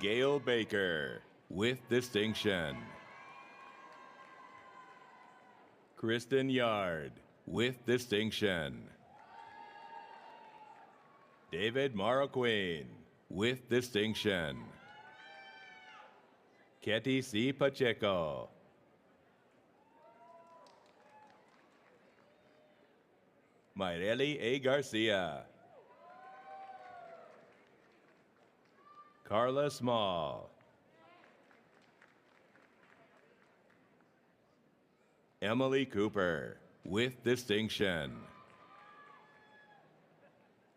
Gail Baker, with distinction. Kristen Yard, with distinction. David Marroquin, with distinction. Ketty C. Pacheco. Mayreli A. Garcia. Carla Small. Emily Cooper, with distinction.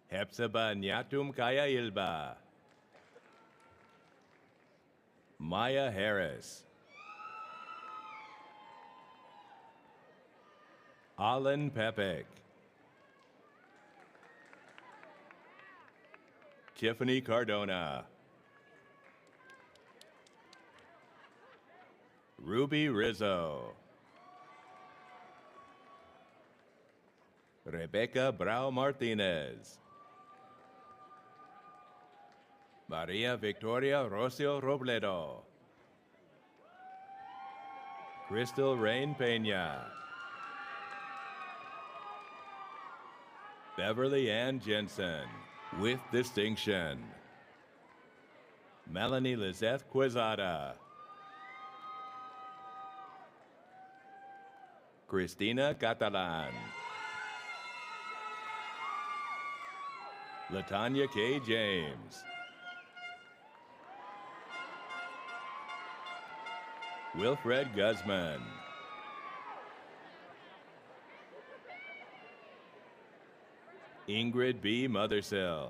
Hepzibah Nyatum Kaya Ilba. Maya Harris. Alan Pepek. Tiffany Cardona. Ruby Rizzo. Rebecca Brau Martinez. Maria Victoria Rocio Robledo. Crystal Rain Peña. Beverly Ann Jensen, with distinction. Melanie Lizeth Quezada. Christina Catalan. Latanya K. James. Wilfred Guzman. Ingrid B. Mothersill.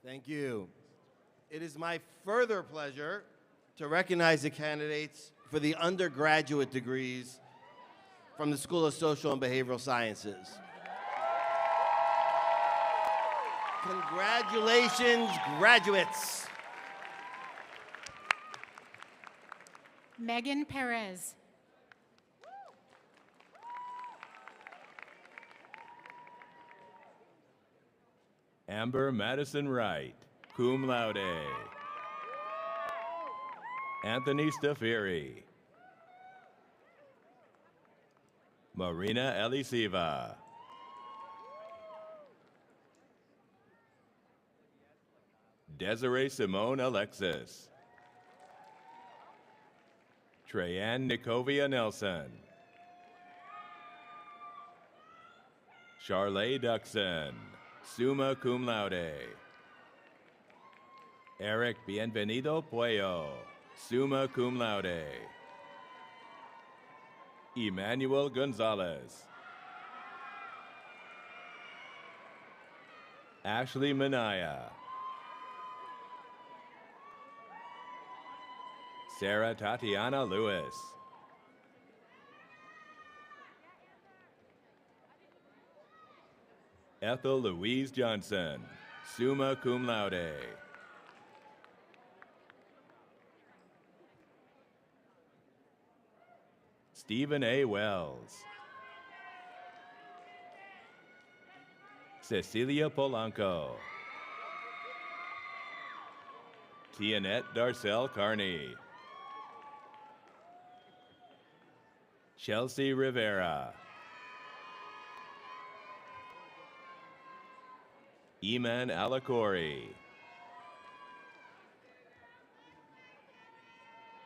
Thank you. It is my further pleasure to recognize the candidates for the undergraduate degrees from the School of Social and Behavioral Sciences. Congratulations, graduates. Megan Perez. Amber Madison Wright, cum laude. Anthony Stafiri. Marina Elisiva. Desiree Simone Alexis. Treyanne Nikovia Nelson. Charlay Duxon, summa cum laude. Eric Bienvenido Puello, summa cum laude. Emmanuel Gonzalez. Ashley Minaya. Sarah Tatiana Lewis. Ethel Louise Johnson, summa cum laude. Stephen A. Wells. Cecilia Polanco. Tianette Darcel Carney. Chelsea Rivera. Eman Alacori.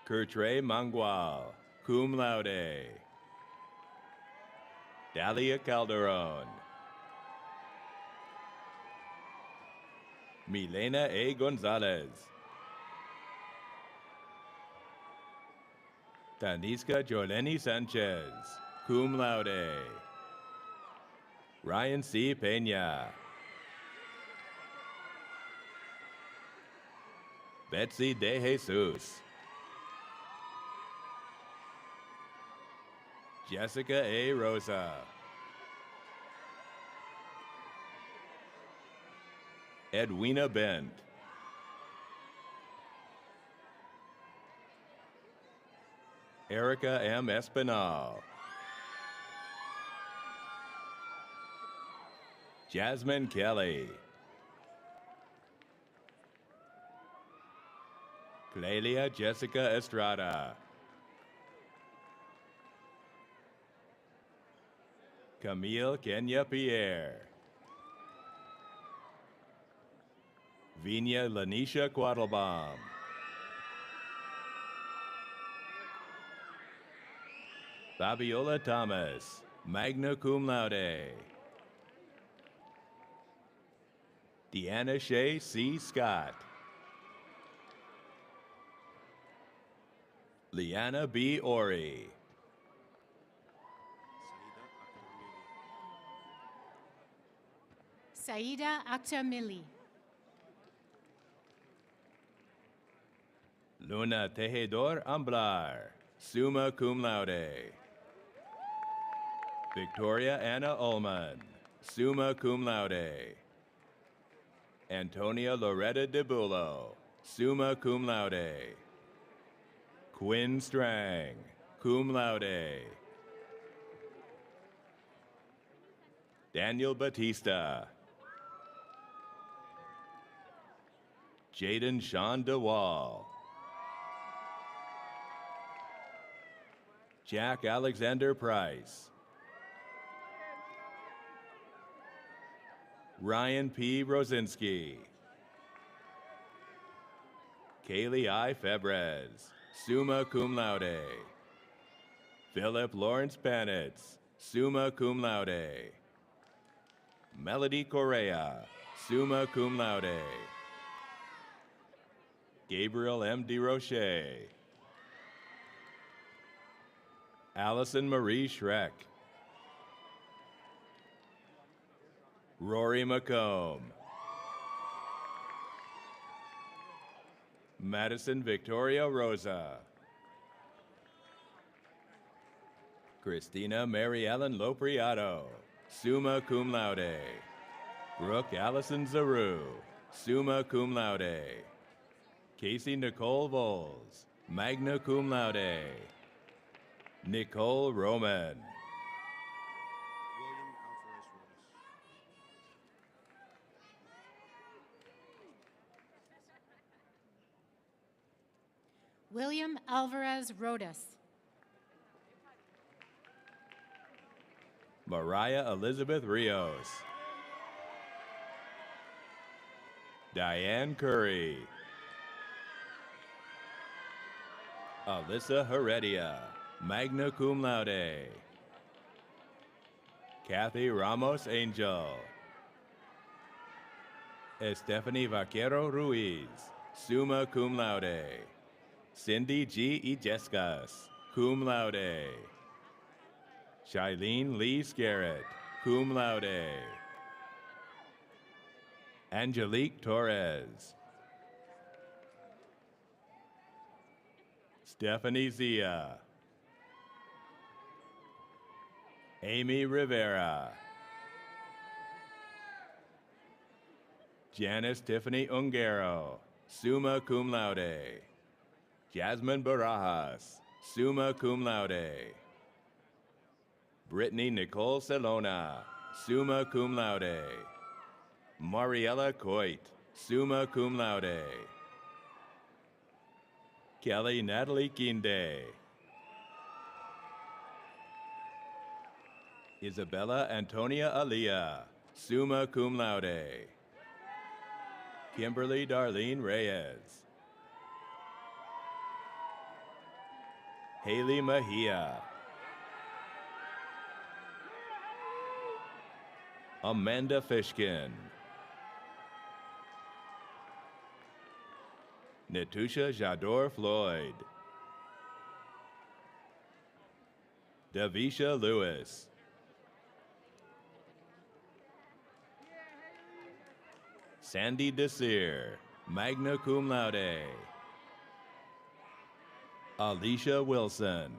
Kurtre Mangual, cum laude. Dalia Calderon. Milena A. Gonzalez. Taniska Joleni Sanchez, cum laude. Ryan C. Peña. Betsy De Jesus. Jessica A. Rosa. Edwina Bent. Erica M. Espinal. Jasmine Kelly. Clelia Jessica Estrada. Camille Kenya Pierre. Vina Lanisha Quattlebaum. Fabiola Thomas, magna cum laude. Deanna Shea C. Scott. Liana B. Ori. Saida Akhtarmili. Luna Tejedor Amblar, summa cum laude. Victoria Anna Ullman, summa cum laude. Antonia Loretta DeBulo, summa cum laude. Quinn Strang, cum laude. Daniel Batista. Jaden Sean DeWall. Jack Alexander Price. Ryan P. Rosinski. Kaylee I. Febres, summa cum laude. Philip Lawrence Panitz, summa cum laude. Melody Correa, summa cum laude. Gabriel M. DeRoche. Allison Marie Schreck. Rory McComb. Madison Victoria Rosa. Christina Mary Ellen Lopriato, summa cum laude. Brooke Allison Zaru, summa cum laude. Casey Nicole Voles, magna cum laude. Nicole Roman. William Alvarez Rodas. Mariah Elizabeth Rios. Diane Curry. Alyssa Heredia, magna cum laude. Kathy Ramos Angel. Estefany Vaquero Ruiz, summa cum laude. Cindy G. Ijescas, cum laude. Shailene Lee Scarrett, cum laude. Angelique Torres. Stephanie Zia. Amy Rivera. Janice Tiffany Ungaro, summa cum laude. Jasmine Barajas, summa cum laude. Brittany Nicole Salona, summa cum laude. Mariella Coit, summa cum laude. Kelly Natalie Kinde. Isabella Antonia Alia, summa cum laude. Kimberly Darlene Reyes. Haley Mejia. Amanda Fishkin. Natusha Jador Floyd. Davisha Lewis. Sandy Desir, magna cum laude. Alicia Wilson.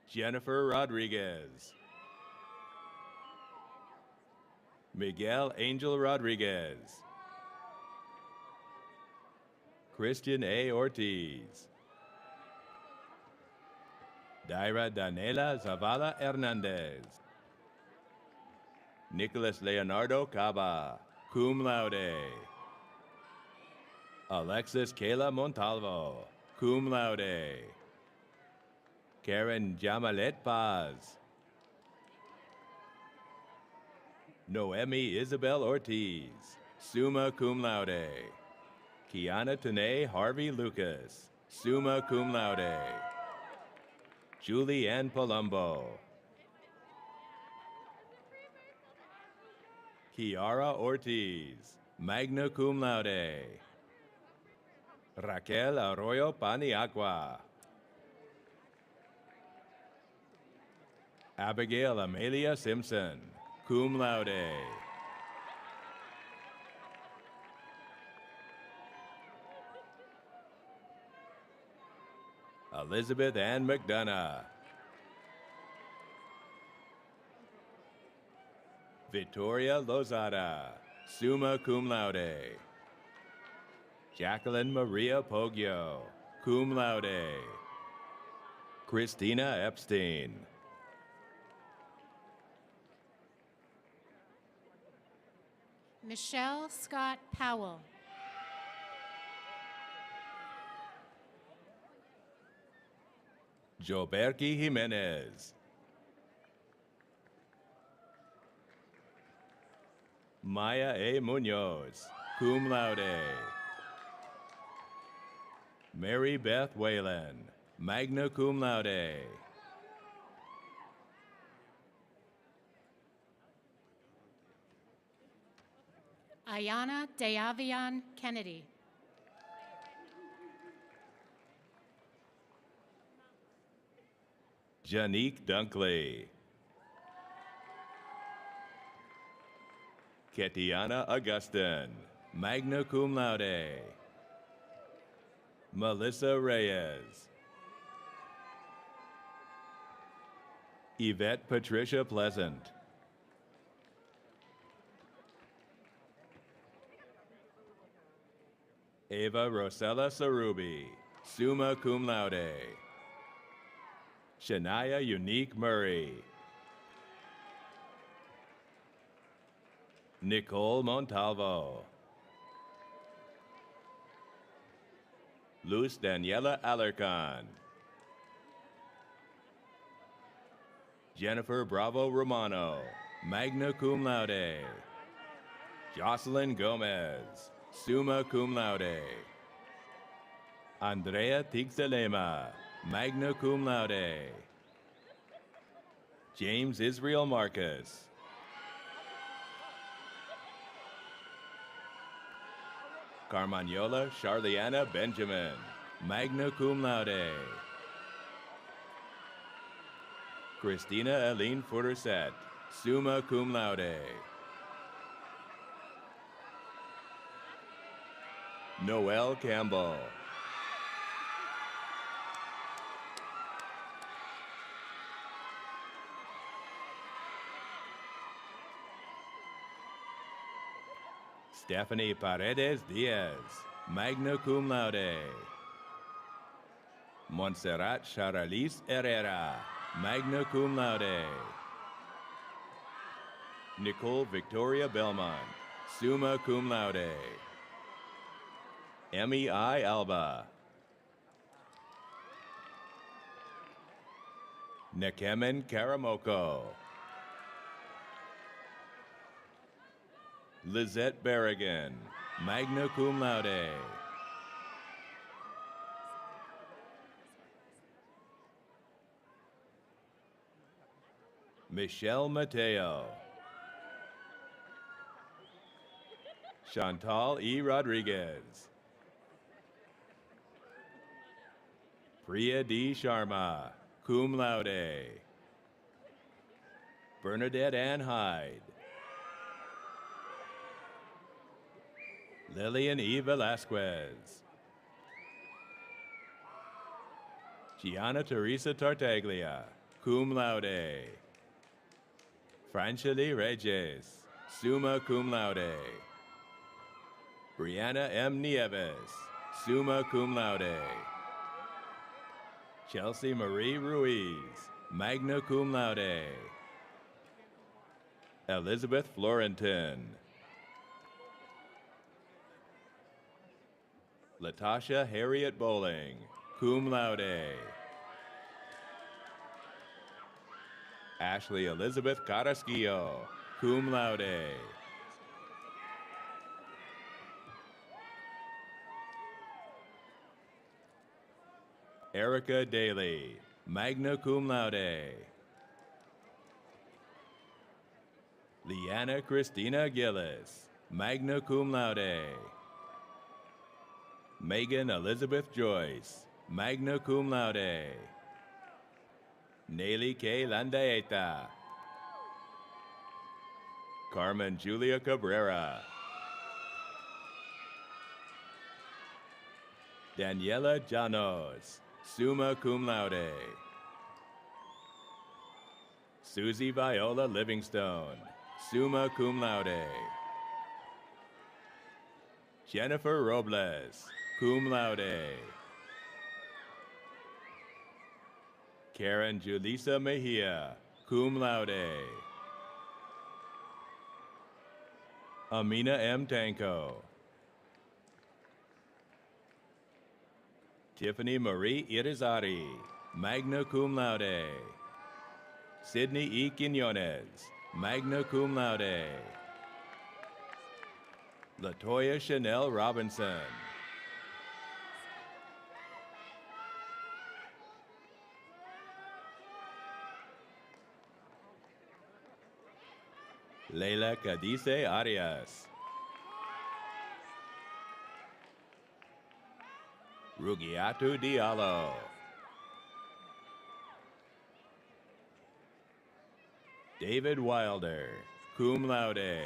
Jennifer Rodriguez. Miguel Angel Rodriguez. Christian A. Ortiz. Daira Danela Zavala Hernandez. Nicholas Leonardo Caba, cum laude. Alexis Kayla Montalvo, cum laude. Karen Jamalet Paz. Noemi Isabel Ortiz, summa cum laude. Kiana Tanae Harvey Lucas, summa cum laude. Julie Ann Palumbo. Kiara Ortiz, magna cum laude. Raquel Arroyo Paniagua. Abigail Amelia Simpson, cum laude. Elizabeth Ann McDonough. Victoria Lozada, summa cum laude. Jacqueline Maria Poggio, cum laude. Christina Epstein. Michelle Scott Powell. Joberki Jimenez. Maya A. Munoz, cum laude. Mary Beth Whalen, magna cum laude. Ayana Deavian Kennedy. Janique Dunkley. Ketiana Augustin, magna cum laude. Melissa Reyes. Yvette Patricia Pleasant. Ava Rosella Sarubi, summa cum laude. Shania Unique Murray. Nicole Montalvo. Luz Daniela Alarcon. Jennifer Bravo Romano, magna cum laude. Jocelyn Gomez, summa cum laude. Andrea Tixelema, magna cum laude. James Israel Marcus. Carmagnola Charliana Benjamin, magna cum laude. Christina Aline Furset, summa cum laude. Noel Campbell. Stephanie Paredes Diaz, magna cum laude. Montserrat Charalis Herrera, magna cum laude. Nicole Victoria Belmont, summa cum laude. Emmy I. Alba. Nekemen Karamoko. Lizette Berrigan, magna cum laude. Michelle Mateo. Chantal E. Rodriguez. Priya D. Sharma, cum laude. Bernadette Ann Hyde. Lillian E. Velasquez. Gianna Teresa Tartaglia, cum laude. Francheli Reyes, summa cum laude. Brianna M. Nieves, summa cum laude. Chelsea Marie Ruiz, magna cum laude. Elizabeth Florentin. Latasha Harriet Bowling, cum laude. Ashley Elizabeth Carrasquillo, cum laude. Erica Daly, magna cum laude. Leanna Christina Gillis, magna cum laude. Megan Elizabeth Joyce, magna cum laude. Nelly K. Landaeta. Carmen Julia Cabrera. Daniela Llanos, summa cum laude. Susie Viola Livingstone, summa cum laude. Jennifer Robles, cum laude. Karen Julissa Mejia, cum laude. Amina M. Tanko. Tiffany Marie Irizarry, magna cum laude. Sydney E. Quinones, magna cum laude. Latoya Chanel Robinson. Leila Cadice Arias. Rugiatu Diallo. David Wilder, cum laude.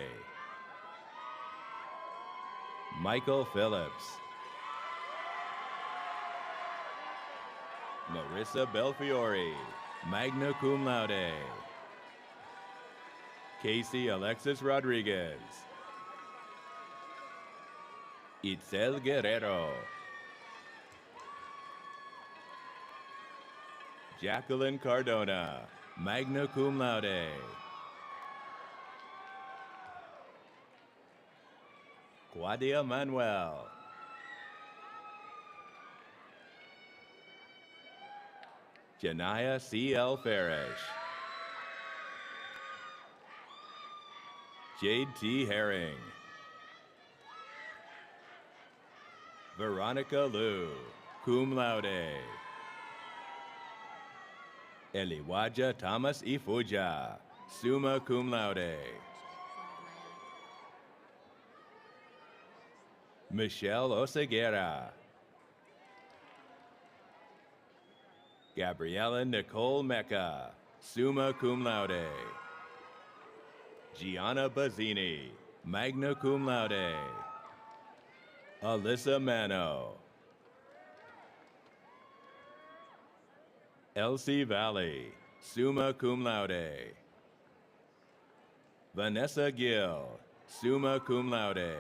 Michael Phillips. Marissa Belfiore, magna cum laude. Casey Alexis Rodriguez. Itzel Guerrero. Jacqueline Cardona, magna cum laude. Claudia Manuel. Janaya C.L. Farish. Jade T. Herring. Veronica Liu, cum laude. Eliwaja Thomas Ifuja, summa cum laude. Michelle Oseguera. Gabriella Nicole Mecca, summa cum laude. Gianna Bazzini, magna cum laude. Alyssa Mano. Elsie Valley, summa cum laude. Vanessa Gill, summa cum laude.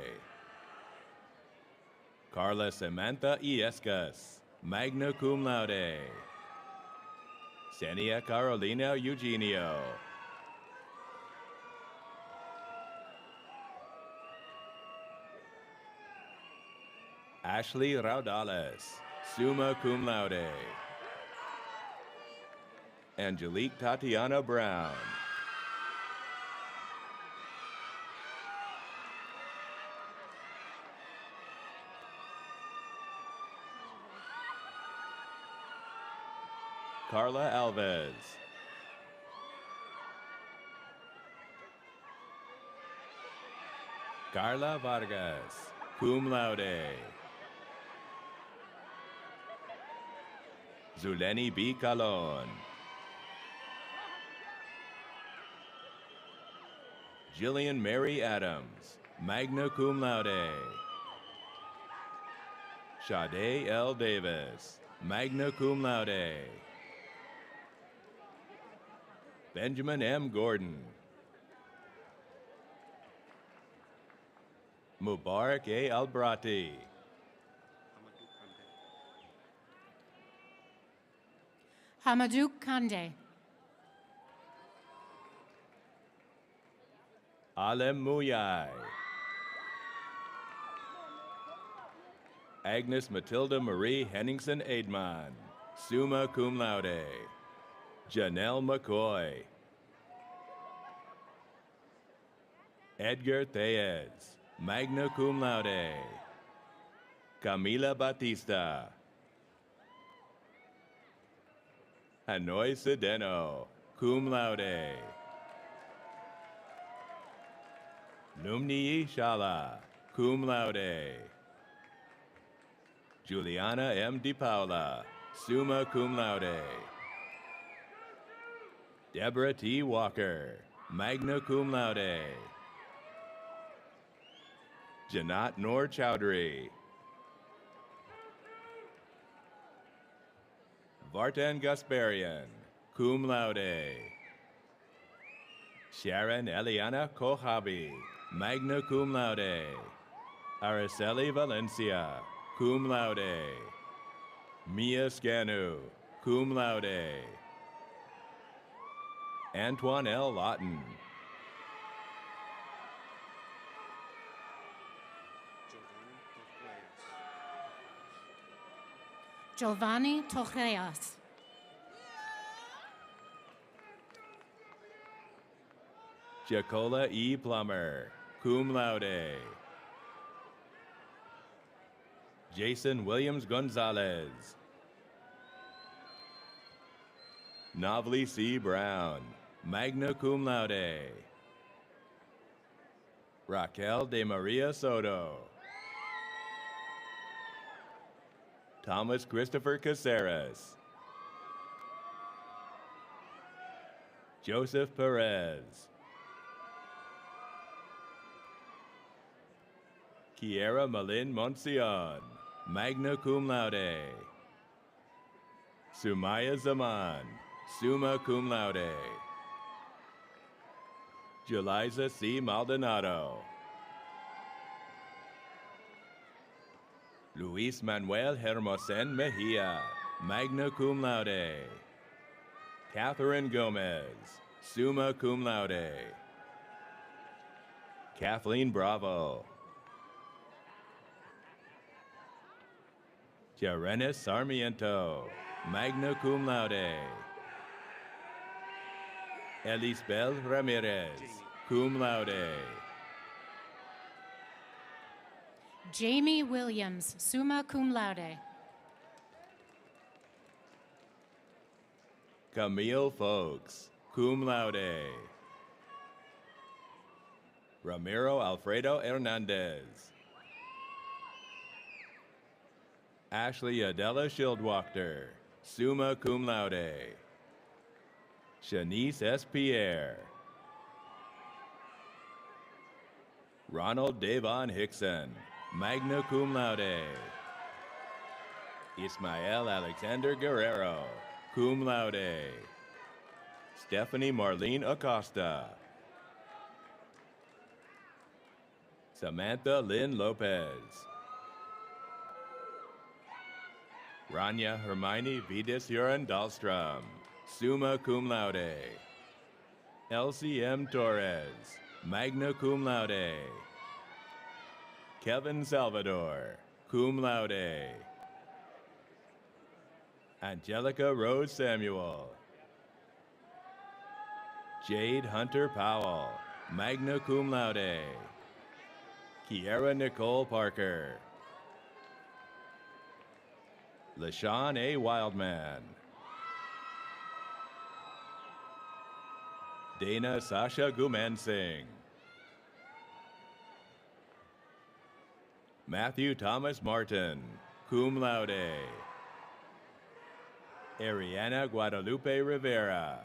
Carla Samantha Iescas, magna cum laude. Senia Carolina Eugenio. Ashley Raudales, summa cum laude. Angelique Tatiana Brown. Carla Alves. Carla Vargas, cum laude. Zuleni B. Calon. Jillian Mary Adams, magna cum laude. Sade L. Davis, magna cum laude. Benjamin M. Gordon. Mubarak A. Albrati. Hamadou Kande. Alem Muyai. Agnes Matilda Marie Henningsen Aidman, summa cum laude. Janelle McCoy. Edgar Thaez, magna cum laude. Camila Batista. Hanoi Sedeno, cum laude. Numni Shala, cum laude. Juliana M. Di Paula, summa cum laude. Deborah T. Walker, magna cum laude. Janat Noor Chowdhury. Vartan Gasparian, cum laude. Sharon Eliana Kohabi, magna cum laude. Araceli Valencia, cum laude. Mia Scanu, cum laude. Antoine L. Lawton. Giovanni Tojeas. Jacola E. Plummer, cum laude. Jason Williams Gonzalez. Novely C. Brown, magna cum laude. Raquel de Maria Soto. Thomas Christopher Caceres. Joseph Perez. Kiera Malin Moncion, magna cum laude. Sumaya Zaman, summa cum laude. Jeliza C. Maldonado. Luis Manuel Hermosen Mejia, magna cum laude. Catherine Gomez, summa cum laude. Kathleen Bravo. Jarenis Sarmiento, magna cum laude. Elisbel Ramirez, cum laude. Jamie Williams, summa cum laude. Camille Folks, cum laude. Ramiro Alfredo Hernandez. Ashley Adela Schildwachter, summa cum laude. Shanice S. Pierre. Ronald Davon Hickson, magna cum laude. Ismael Alexander Guerrero, cum laude. Stephanie Marlene Acosta. Samantha Lynn Lopez. Rania Hermione Vidas Uran Dahlstrom, summa cum laude. LCM Torres, magna cum laude. Kevin Salvador, cum laude. Angelica Rose Samuel. Jade Hunter Powell, magna cum laude. Kiera Nicole Parker. LaShawn A. Wildman. Dana Sasha Gumansing. Matthew Thomas Martin, cum laude. Ariana Guadalupe Rivera.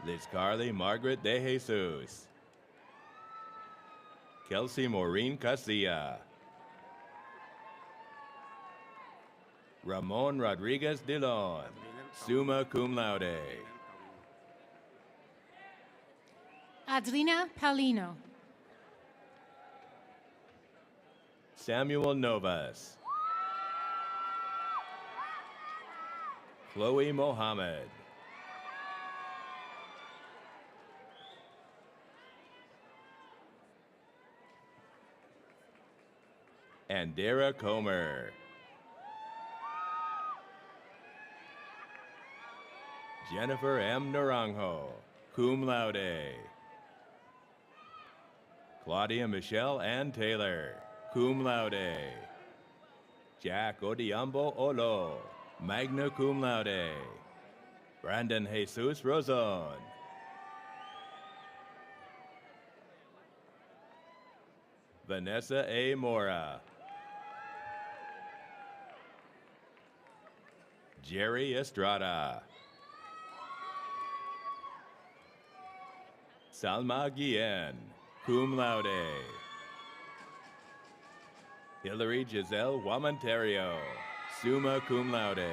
Liz Carly Margaret De Jesus. Kelsey Maureen Casilla. Ramon Rodriguez Dillon, summa cum laude. Adrina Palino. Samuel Novas. Chloe Mohammed. Andera Comer. Jennifer M. Naranjo, cum laude. Claudia Michelle Ann Taylor, cum laude. Jack Odiambo Olo, magna cum laude. Brandon Jesus Rozon. Vanessa A. Mora. Jerry Estrada. Salma Guillen, cum laude. Hilary Giselle Wamontario, summa cum laude.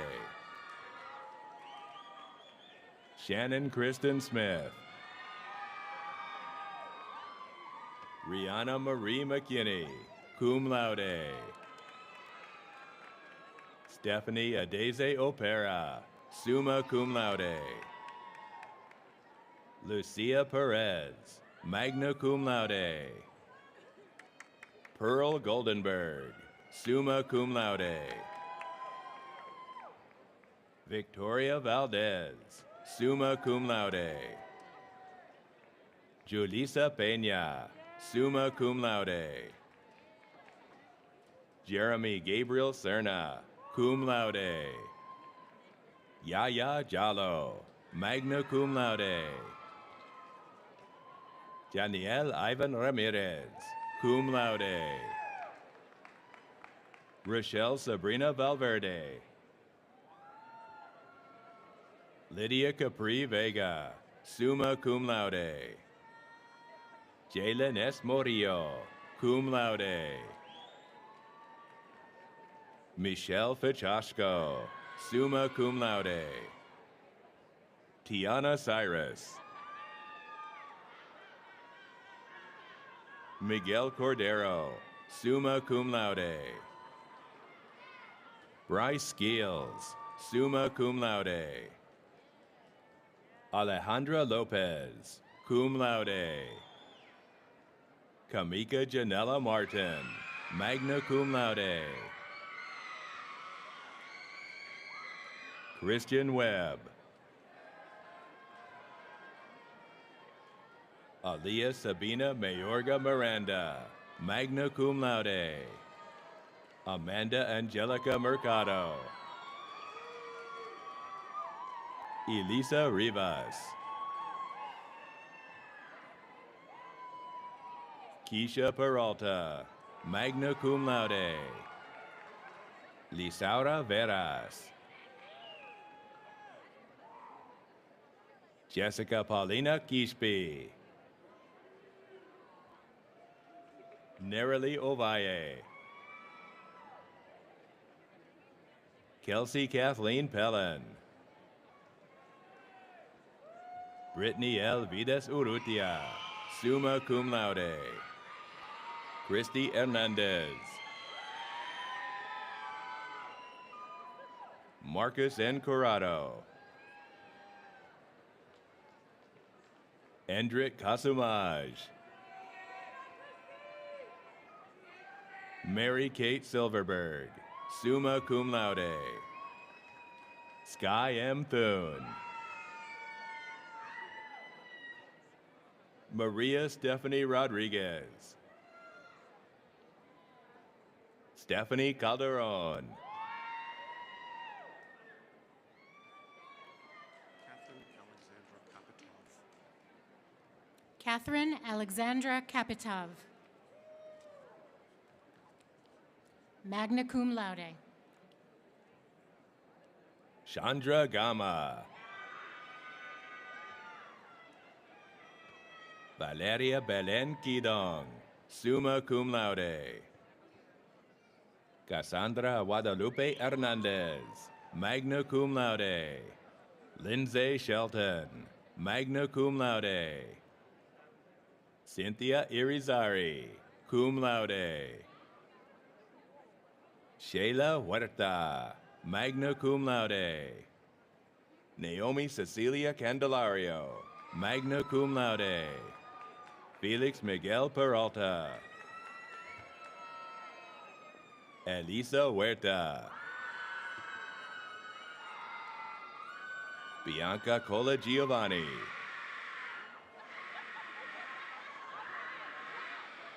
Shannon Kristen Smith. Rihanna Marie McKinney, cum laude. Stephanie Adeze Opera, summa cum laude. Lucia Perez, magna cum laude. Pearl Goldenberg, summa cum laude. Victoria Valdez, summa cum laude. Julissa Peña, summa cum laude. Jeremy Gabriel Serna, cum laude. Yaya Jallo, magna cum laude. Janiel Ivan Ramirez, cum laude. Rochelle Sabrina Valverde. Lydia Capri Vega, summa cum laude. Jalen S. Morillo, cum laude. Michelle Fichashko, summa cum laude. Tiana Cyrus. Miguel Cordero, summa cum laude. Bryce Gills, summa cum laude. Alejandra Lopez, cum laude. Kamika Janella Martin, magna cum laude. Christian Webb. Aliyah Sabina Mayorga Miranda, magna cum laude. Amanda Angelica Mercado. Elisa Rivas. Keisha Peralta, magna cum laude. Lisaura Veras. Jessica Paulina Kishpi. Nerily Ovalle. Kelsey Kathleen Pellin. Brittany L. Vidas Urrutia, summa cum laude. Christy Hernandez. Marcus N. Corrado. Endrick Kasumaj. Mary Kate Silverberg, summa cum laude. Sky M. Thune. Maria Stephanie Rodriguez. Stephanie Calderon. Catherine Alexandra Kapitov. Magna cum laude. Chandra Gama. Valeria Belen Kidong, summa cum laude. Cassandra Guadalupe Hernandez, magna cum laude. Lindsay Shelton, magna cum laude. Cynthia Irizarry, cum laude. Shayla Huerta, magna cum laude. Naomi Cecilia Candelario, magna cum laude. Felix Miguel Peralta. Elisa Huerta. Bianca Cola Giovanni.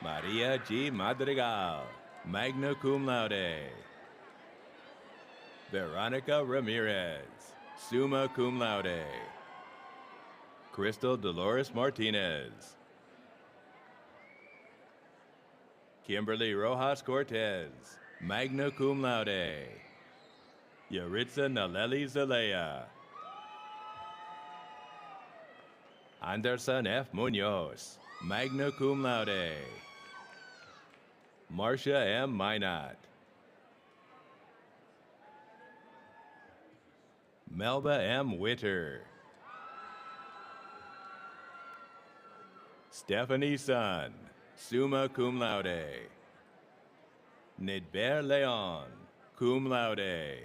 Maria G. Madrigal, magna cum laude. Veronica Ramirez, summa cum laude. Crystal Dolores Martinez. Kimberly Rojas Cortez, magna cum laude. Yaritza Naleli Zelaya. Anderson F. Munoz, magna cum laude. Marcia M. Minot. Melba M. Witter. Stephanie Sun, summa cum laude. Nidbert Leon, cum laude.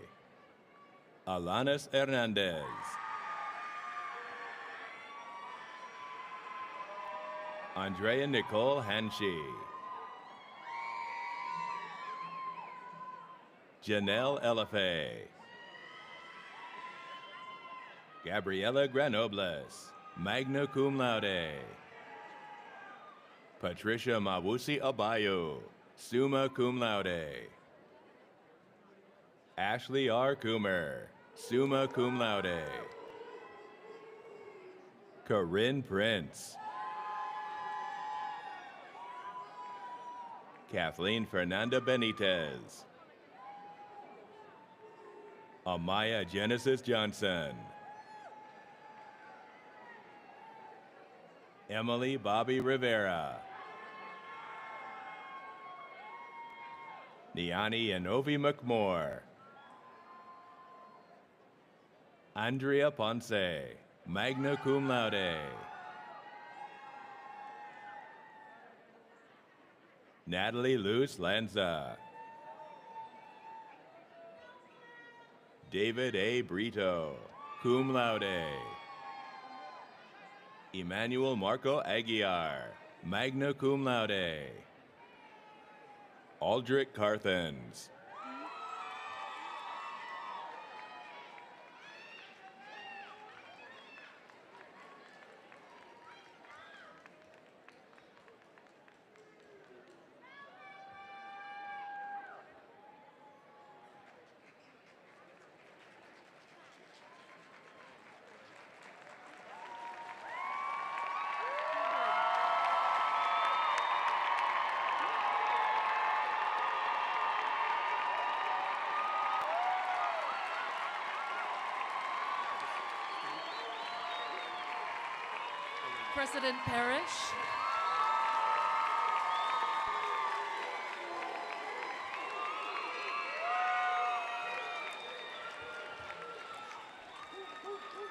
Alanis Hernandez. Andrea Nicole Hanshi. Janelle Elafay. Gabriela Granobles, magna cum laude. Patricia Mawusi Abayo, summa cum laude. Ashley R. Coomer, summa cum laude. Corinne Prince. Kathleen Fernanda Benitez. Amaya Genesis Johnson. Emily Bobby Rivera. Niani Anovi McMore. Andrea Ponce, magna cum laude. Natalie Luz Lanza. David A. Brito, cum laude. Emmanuel Marco Aguiar, magna cum laude. Aldrich Carthens. President Parrish.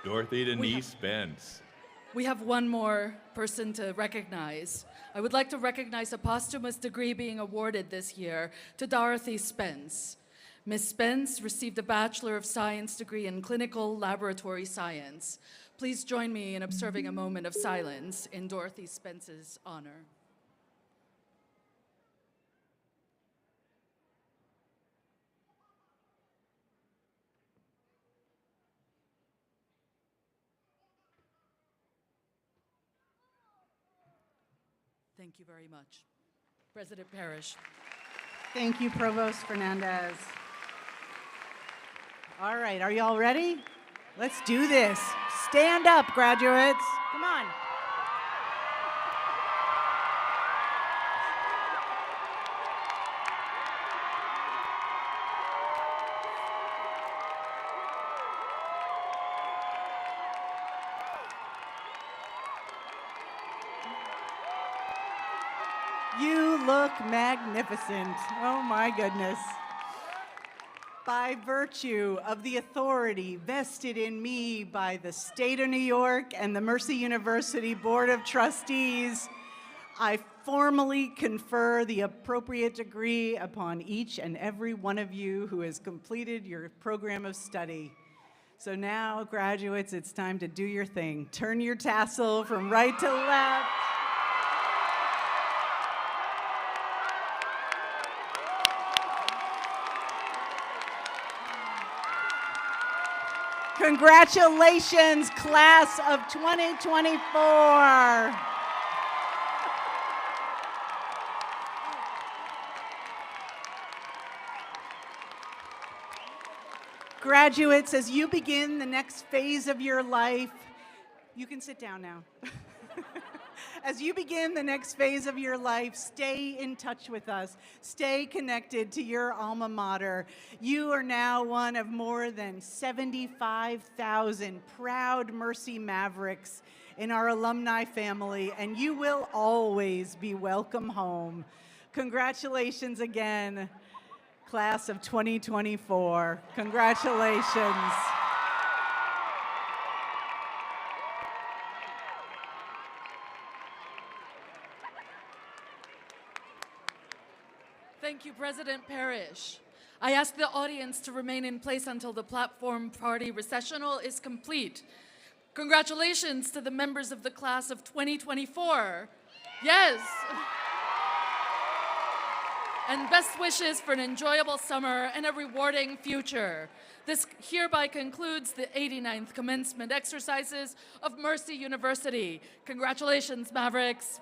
Dorothy Denise Spence. We have one more person to recognize. I would like to recognize a posthumous degree being awarded this year to Dorothy Spence. Ms. Spence received a Bachelor of Science degree in Clinical Laboratory Science. Please join me in observing a moment of silence in Dorothy Spence's honor. Thank you very much. President Parrish. Thank you, Provost Fernandez. All right, are y'all ready? Let's do this. Stand up, graduates. Come on. You look magnificent. Oh my goodness. By virtue of the authority vested in me by the State of New York and the Mercy University Board of Trustees, I formally confer the appropriate degree upon each and every one of you who has completed your program of study. So now, graduates, it's time to do your thing. Turn your tassel from right to left. Congratulations, class of 2024. Graduates, as you begin the next phase of your life, you can sit down now. As you begin the next phase of your life, stay in touch with us. Stay connected to your alma mater. You are now one of more than 75,000 proud Mercy Mavericks in our alumni family, and you will always be welcome home. Congratulations again, class of 2024. Congratulations. Thank you, President Parrish. I ask the audience to remain in place until the platform party recessional is complete. Congratulations to the members of the class of 2024. Yes. And best wishes for an enjoyable summer and a rewarding future. This hereby concludes the 89th commencement exercises of Mercy University. Congratulations, Mavericks.